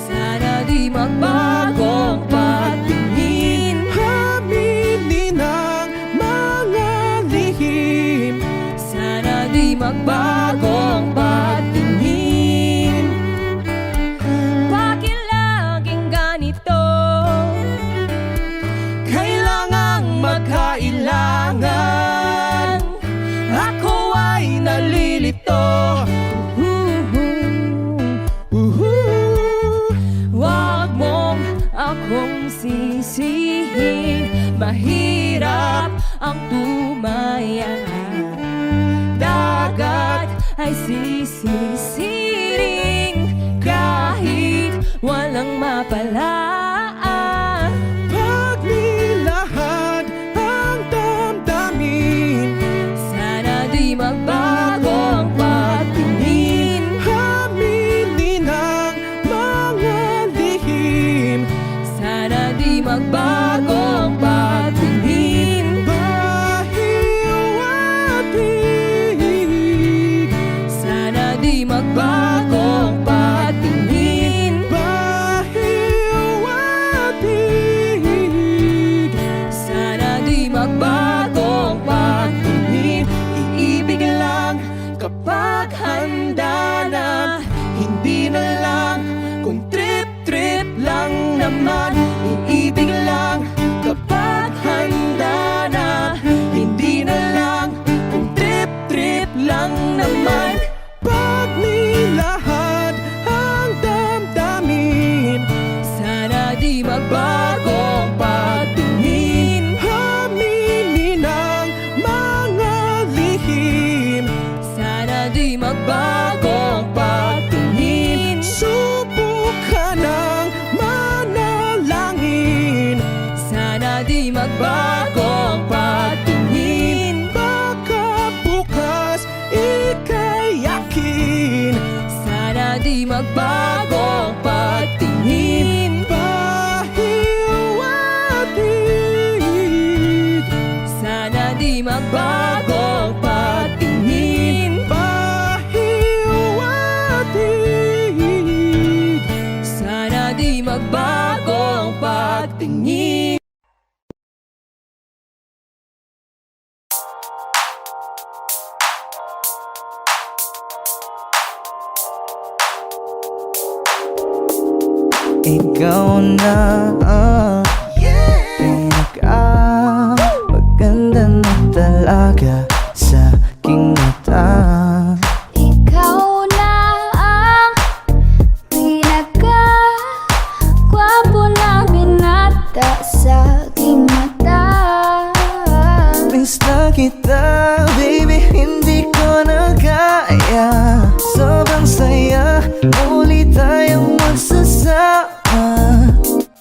Sana di magbagong patingin. aminin ang mga lihim. Sana di magbagong patingin. Bakit laging ganito? Kailangang magkailangan. Ako ay nalilito. Wag mong akong sisihin, mahirap ang tumaya. Dagat ay sisisiring kahit walang mapalaan. Pag nilahad ang damdamin, Sana di magbagong patingin. aminin ang mga lihim. Sana di magbagong patingin. Bahiwatig, Sana di magbagong patingin. bahiwatig. Sana di magbagong patingin. Iibig lang kapag handa na, hindi na lang kung trip-trip lang naman. Iibig lang kapag handa na, hindi na lang kung trip-trip lang naman. Pag nilahad ang damdamin, Sana di magbagong patingin. aminin ang mga lihim. Sana di magbagong patingin. Subukan ng manalangin, Sana di magbagong patingin. baka bukas ika'y yakin. Sana di magbagong patingin. Pahiwatig, Sana di magbagong patingin. pahiwatig. Sana di magbagong patingin. Ikaw na maganda na talaga sa aking mata. Ikaw na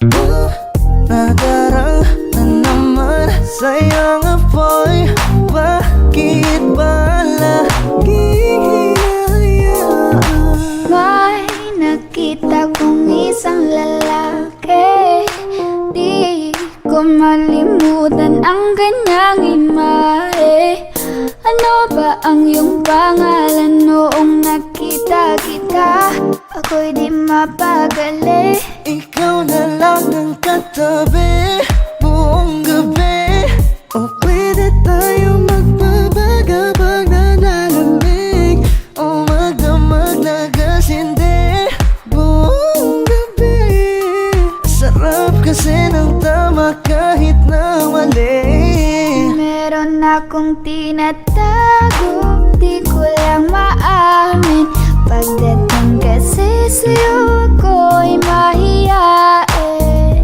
Nadarang na naman sayang apoy. Bakit ba laging hinayaan? May nakita kong isang lalaki, di ko malimutan ang kanyang imahe. Ano ba ang iyong pangalan noong nakita kita? Ako'y di mapagali. Ikaw na lang ang katabi buong gabi. O pwede tayo magpabagabag na lalamig, o magdamag na gasindi buong gabi. Sarap kasi ng tama kahit na mali. Meron akong tinatago, di ko lang maamin. Pagdating kasi sa'yo ako'y mahiyain.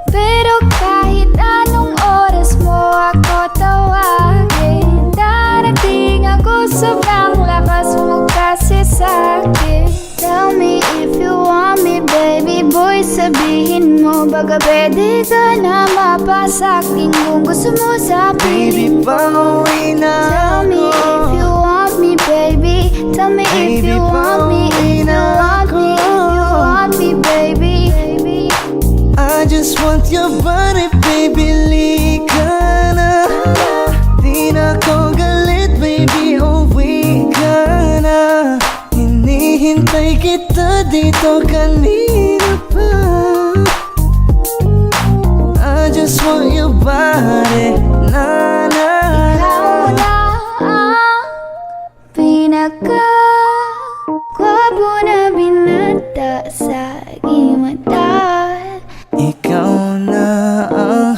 Pero kahit anong oras mo ako tawagin, darating ako, sobrang lakas mo kasi sa'kin. Tell me if you want me, baby boy, sabihin mo. Baka pwede ka na mapasakin kung gusto mo sa Baby, piling ko. pauwi na Tell me if you want me, baby. Tell me if you want me, if you want me, if you want me, baby. I just want your body, baby, lika na. Di na ko galit, baby, uwi ka na. Hinihintay kita dito kanina pa. I just want your body, na na. Ikaw na ang pinaka-gwapo na binata sa aking mata. Ikaw na ang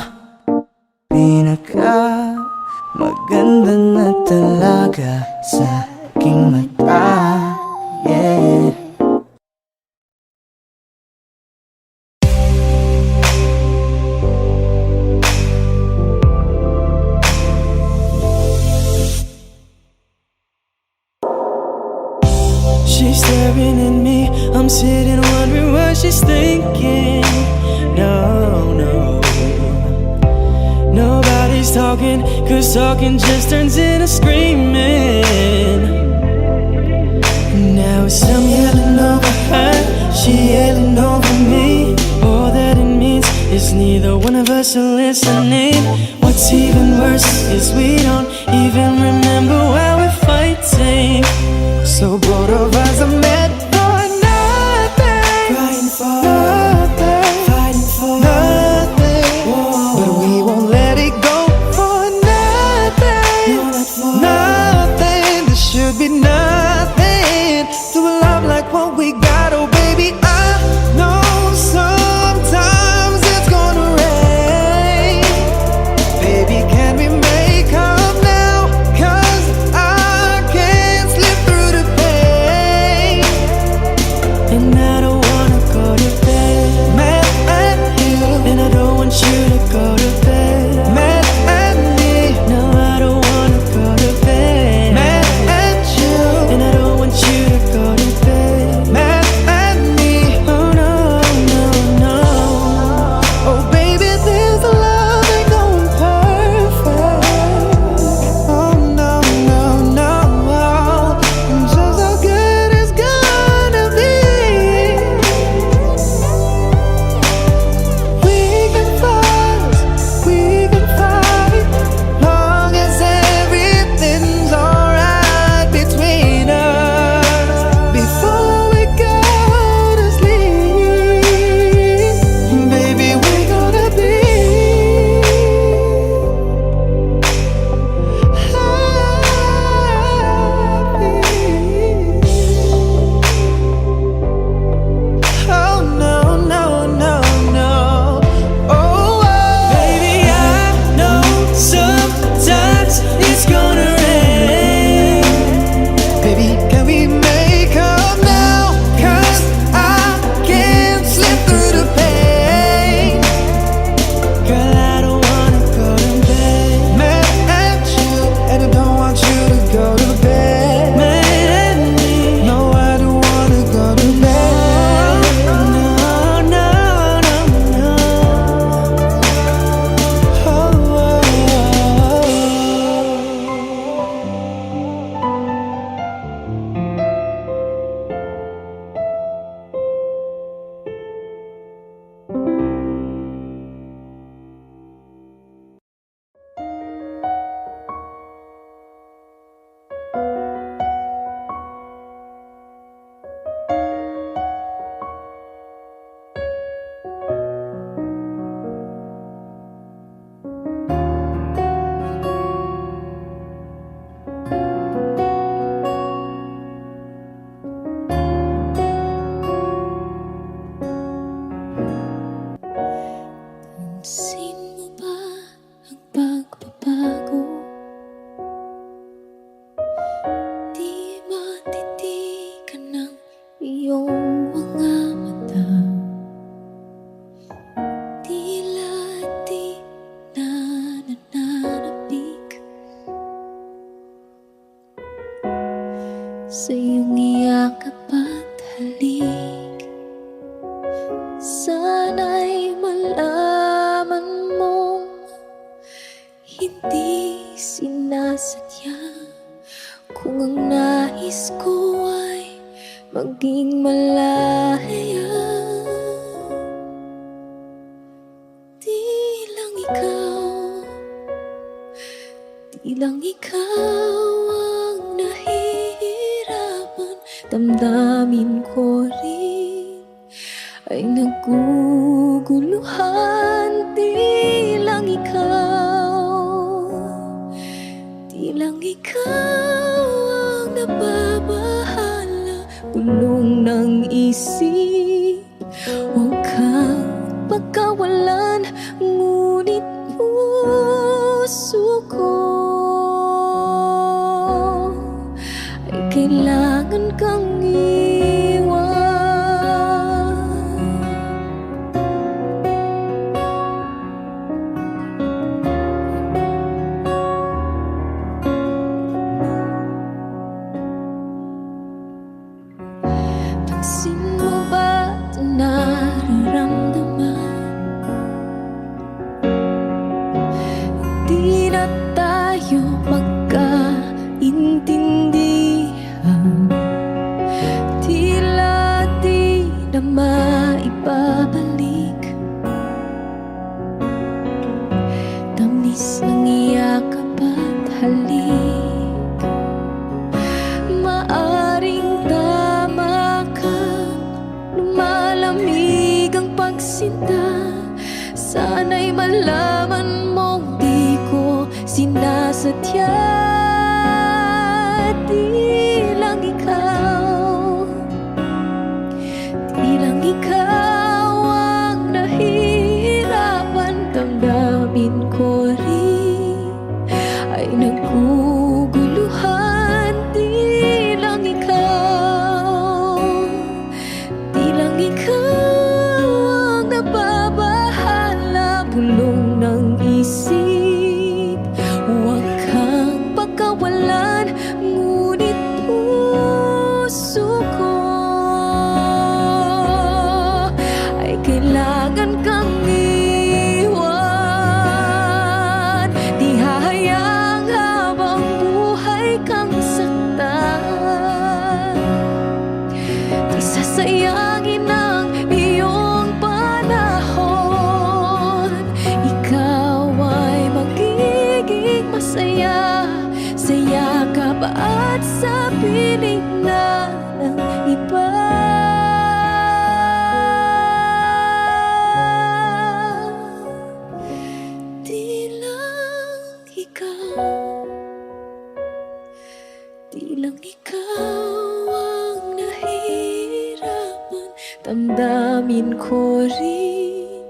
pinaka maganda na talaga sa aking mata. Yeah. She's staring at me, I'm sitting wondering what she's thinking. No, no, nobody's talking, cause talking just turns into screaming. Now it's I'm yelling over her, she yelling over me. All that it means is neither one of us are listening. What's even worse is we don't even remember why we're fighting. So both of us are meant for nothing, fighting for nothing, fighting for nothing. Whoa. But we won't let it go for nothing, no, not for nothing. There should be nothing to a love like what we got. Oh baby, I know sometimes it's gonna rain. Baby, can we make up now? 'Cause ay naguguluhan. Di lang ikaw, di lang ikaw ang nababahala. Bulong ng isip, huwag kang pagkawalan. Ngunit puso ko ay kailangan kang iwan. Pansin mo ba ito nararamdaman? Di na tayo magkaintindihan. Tila di na maibabalik tamis ng iyakap at halik. Maaring tama ka, lumalamig ang pagsinta. Sana'y malaman mong di ko sinasadya. Di lang ikaw, di lang ikaw ang nahihirapan. Damdamin ko rin ay naguguluhan. Di lang ikaw, di lang ikaw ang nababahala. Bulong ng isip, huwag kang pagkawalan. Ngunit puso ko ay kailangan kang iwan. Di hahayang habang buhay kang saktan. Di sasayangin ang iyong panahon. Ikaw ay magiging masaya sa yakap at sa piling na ng iba. Di lang ikaw, di lang ikaw ang nahihirapan. Damdamin ko rin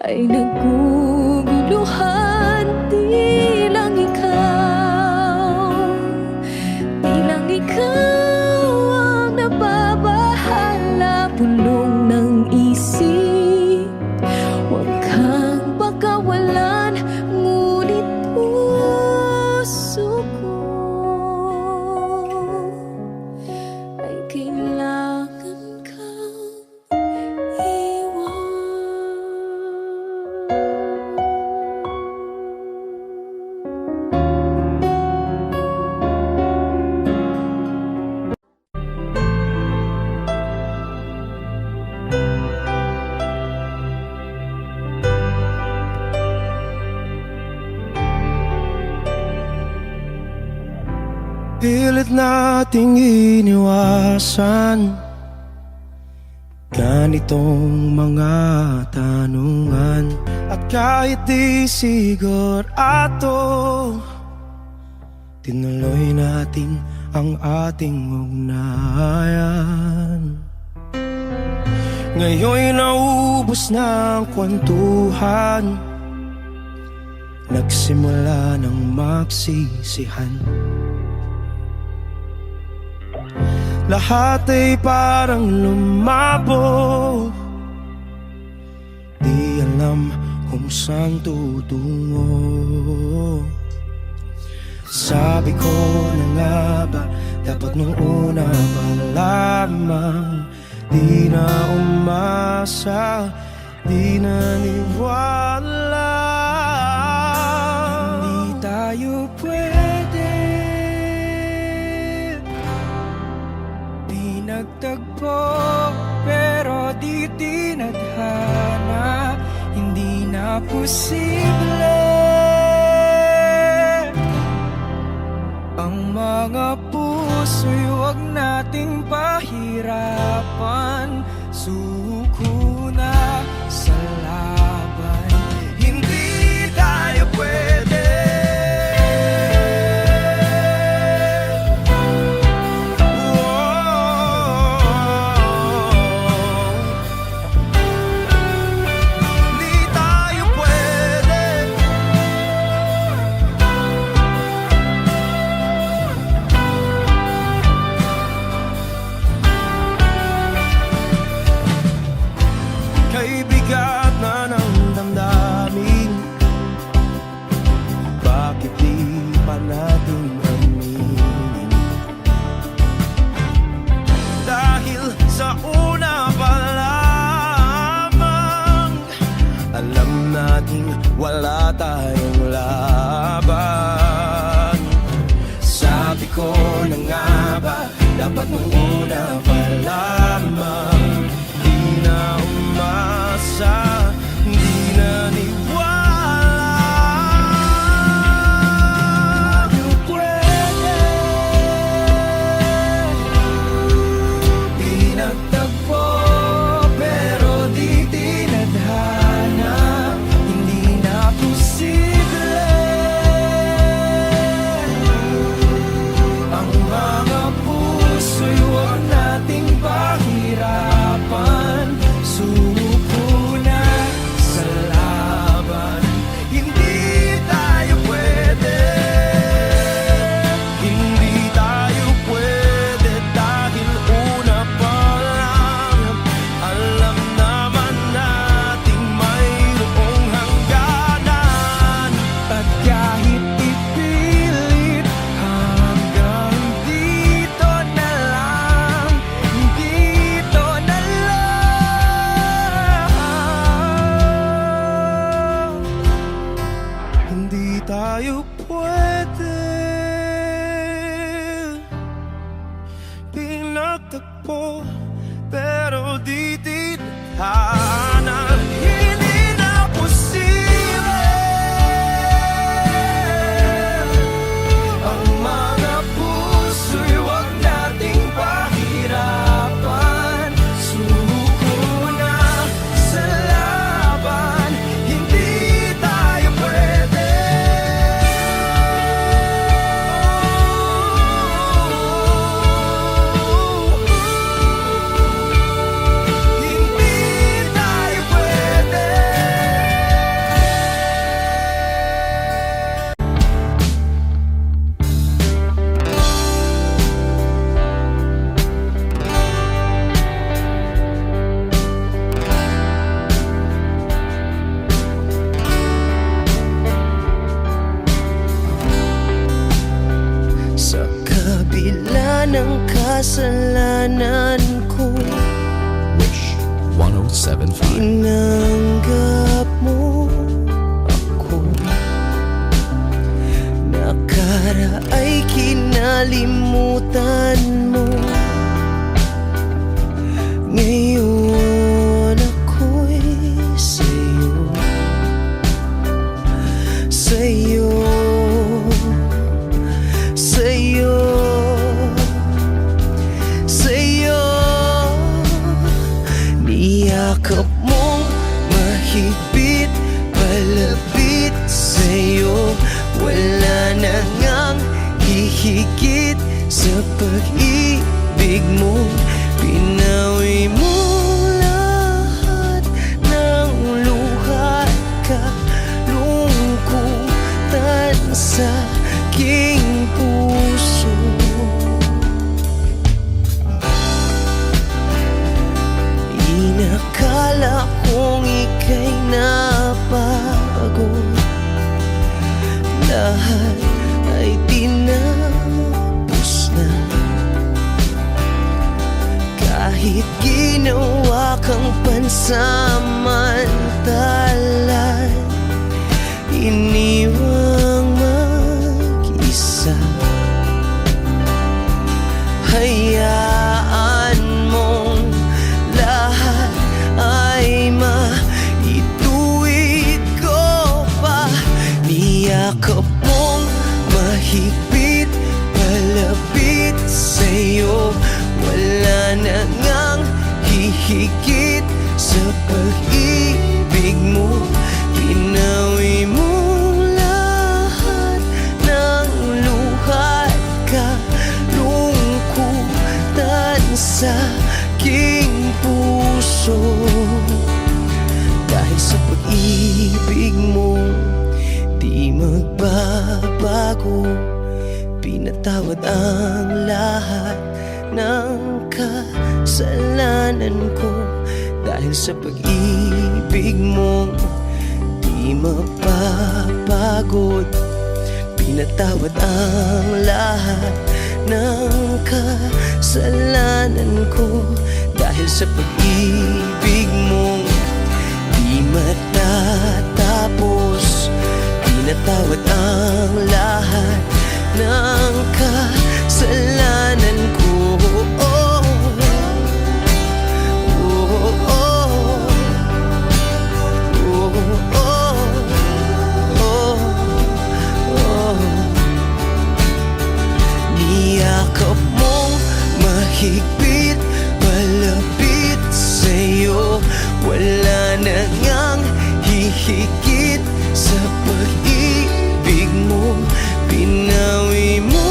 ay naguguluhan. Di lang ikaw, di lang ikaw ang nababahala. Bulong ng isip, huwag kang pagkawalan. Ngunit puso ko ay kailangan kang iwan. Pilit nating iniwasan ganitong mga tanungan. At kahit di sigurado, tinuloy natin ang ating ugnayan. Ngayon'y naubos na ang kwentuhan, nagsimula ng magsisihan. Lahat ay parang lumabo, di alam kung saan tutungo. Sabi ko na nga ba, dapat nung una pa lamang di na umasa, di naniwala. Hindi tayo pwede, di nagtagpo, pero di tinadhana. Hindi na posible ang mga puso'y huwag nating pahirapan. suko na sa laban. Hindi tayo pwede. Hindi tayo pwede. Kay bigat na ng damdamin, bakit di pa natin aminin? Dahil sa una pa lamang, alam nating wala tayong laban. Sabi ko na nga ba, dapat nung una pa lamang, di na umasa, di naniwala. Tayo pwede. Di nagtagpo, pero di tinadhana. Hindi na posible ang mga puso'y huwag nating pahirapan. Suko na sa laban. Hindi tayo pwede. Hindi tayo pwede dahil una pa lang, alam naman nating mayroong hangganan. At kahit ipilit, hanggang dito na lang, dito na lang. Hindi tayo pwede. Pinagtagpo, pero di tinadhana. Hindi na posible ang mga puso'y huwag nating pahirapan. Suko na sa laban. Hindi tayo pwede. Hindi tayo pwede. Sa kabila ng kasalanan ko, Wish 1075. tinanggap mo ako. Nakaraay kinalimutan mo. Ngayon ako'y sa'yo, sa'yo, sa'yo, sa'yo. Niyakap mong mahigpit, palapit sa'yo. Wala na ngang hihigit sa pag-ibig mo. Pinawi mo lahat ng luha at kalungkutan sa aking puso. Inakala kong ika'y napagod, lahat ay tinapos na. Kahit ginawa kang pansamantalan, iniwang mag-isa. Hayaan mong lahat ay maituwid ko pa. Niyakap mong mahigpit, palapit sa'yo. Wala na ngang hihigit pag-ibig mo. Pinawi mo lahat ng luhat kalungkutan sa aking puso. Dahil sa pag-ibig mo, di magbabago. Pinatawad ang lahat ng kasalanan ko. Dahil sa pag-ibig mo, di mapapagod. Pinatawad ang lahat ng kasalanan ko. Dahil sa pag-ibig mo, di matatapos. Pinatawad ang lahat ng kasalanan ko. Oh, oh, oh, oh, oh, oh. Niyakap mong mahigpit, palapit sa'yo. Wala na ngang hihigit sa pag-ibig mo. Pinawi mo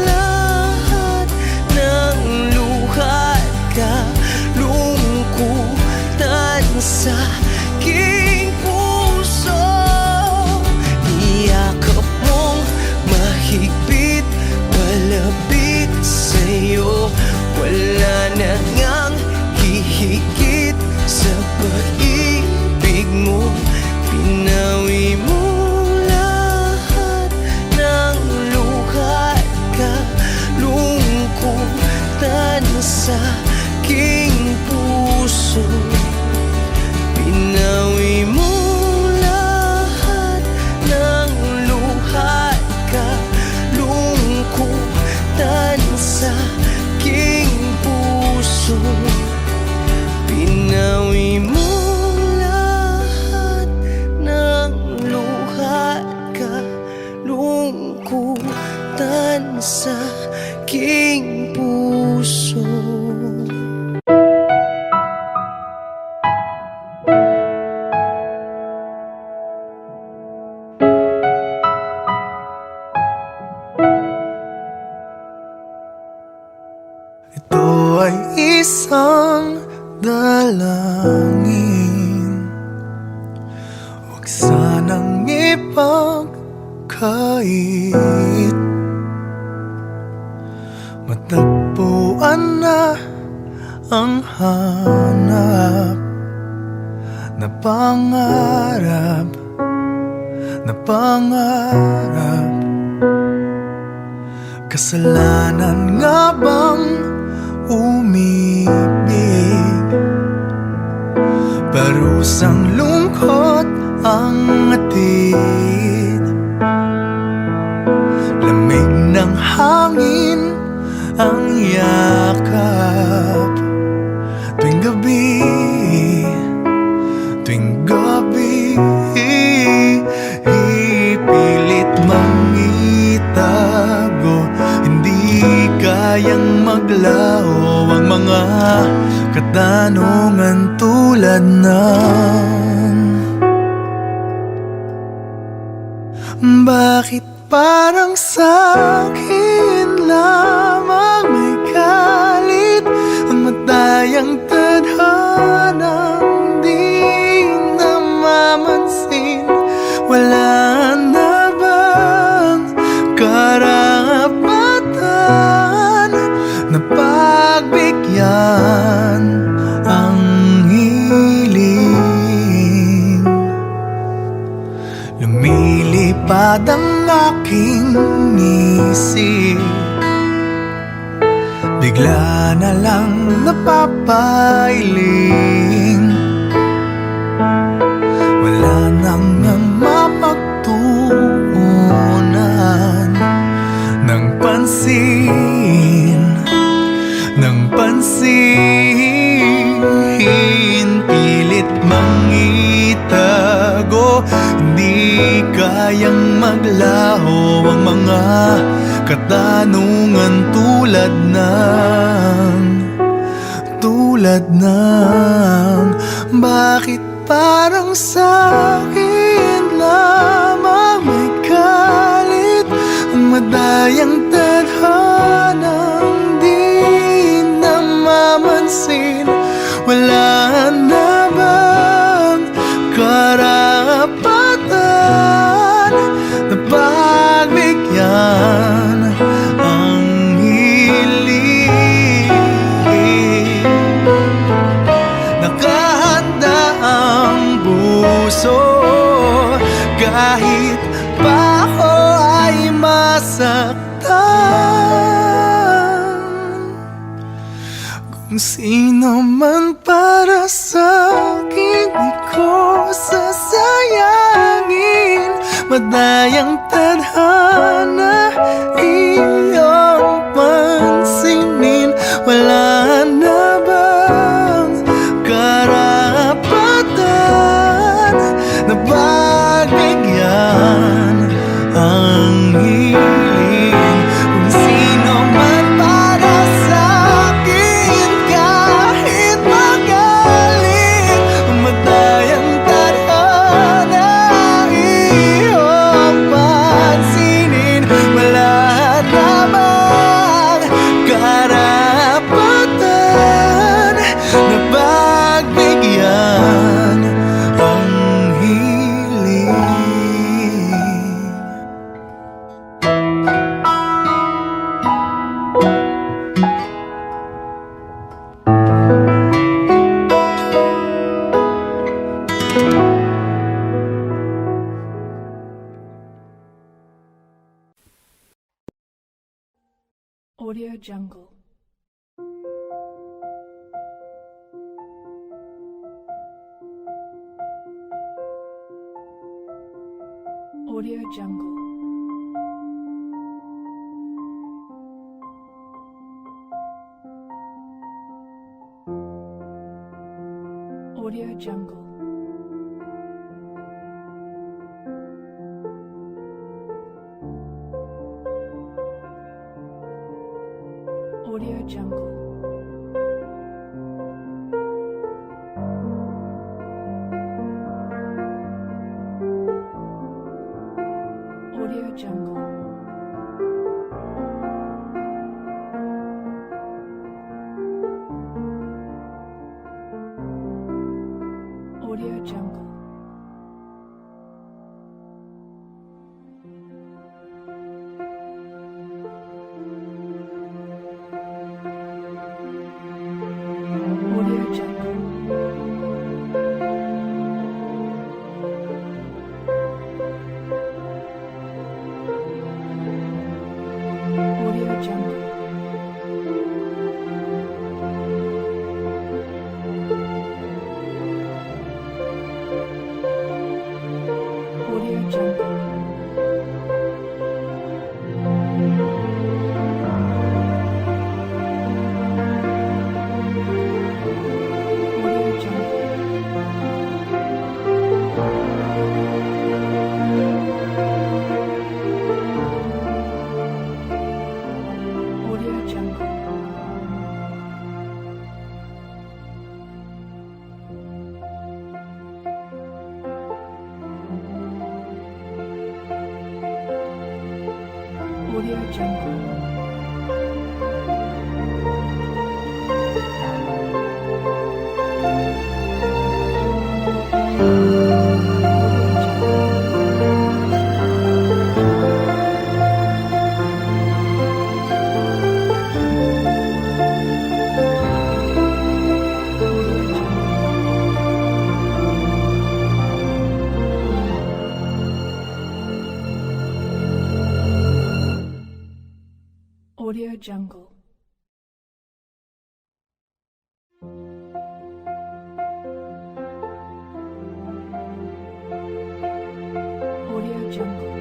lahat ng luhat kalungkutan sa aking puso. Niyakap mong mahigpit, palapit sa'yo. Wala na ngang hihigit sa pag-ibig mo. Pinawi mo lahat ng luhat kalungkutan sa aking puso. Pinawi mo lahat ng luhat kalungkutan sa aking puso. Pinawi mo lahat ng luhat kalungkutan sa aking puso. Ito ay isang dalangin, huwag sanang ipagkait. Matagpuan na ang hanap na pangarap, na pangarap. Kasalanan nga bang umibig? Parusang lungkot ang atid. Lamig ng hangin ang yakap. Tuwing gabi, tuwing gabi, ipilit mangitago. Hindi kayang maglaho ang mga katanungan tulad ng bakit parang sa'kin lamang may galit ang matayang tadhanang di namamansin? Wala na bang karapatan na pagbigyan ang hiling? Lumilipad ang aking isip, bigla na lang napapailing. Wala nang mapagtuunan ng pansin, ng pansin. Pilit mangitago, di kayang maglaho ang mga katanungan tulad ng Bakit parang sa'kin lamang may galit? Ang madayang tadhanang di namamansin. Wala na bang karapatan na pagbigyan ang hiling? Nakahanda ang puso kahit pa ako ay masaktan. Kung sino man para sa'kin di ko sasayangin. Madayang tadhana iyong pansinin. Wala na bang karapatan na pagbigyan ang hiling? Kung sino man para sa'kin kahit magaling. Madayang tadhana iyong pansinin. Wala namang karapatan na pagbigyan ang hiling. Audio Jungle. Audio Jungle. Audio Jungle. Audio Jungle. Audio Jungle. Audio Jungle. Audio Jungle. Audio Jungle. Audio Jungle. Audio Jungle. Audio Jungle. Audio Jungle. Audio Jungle. Audio Jungle.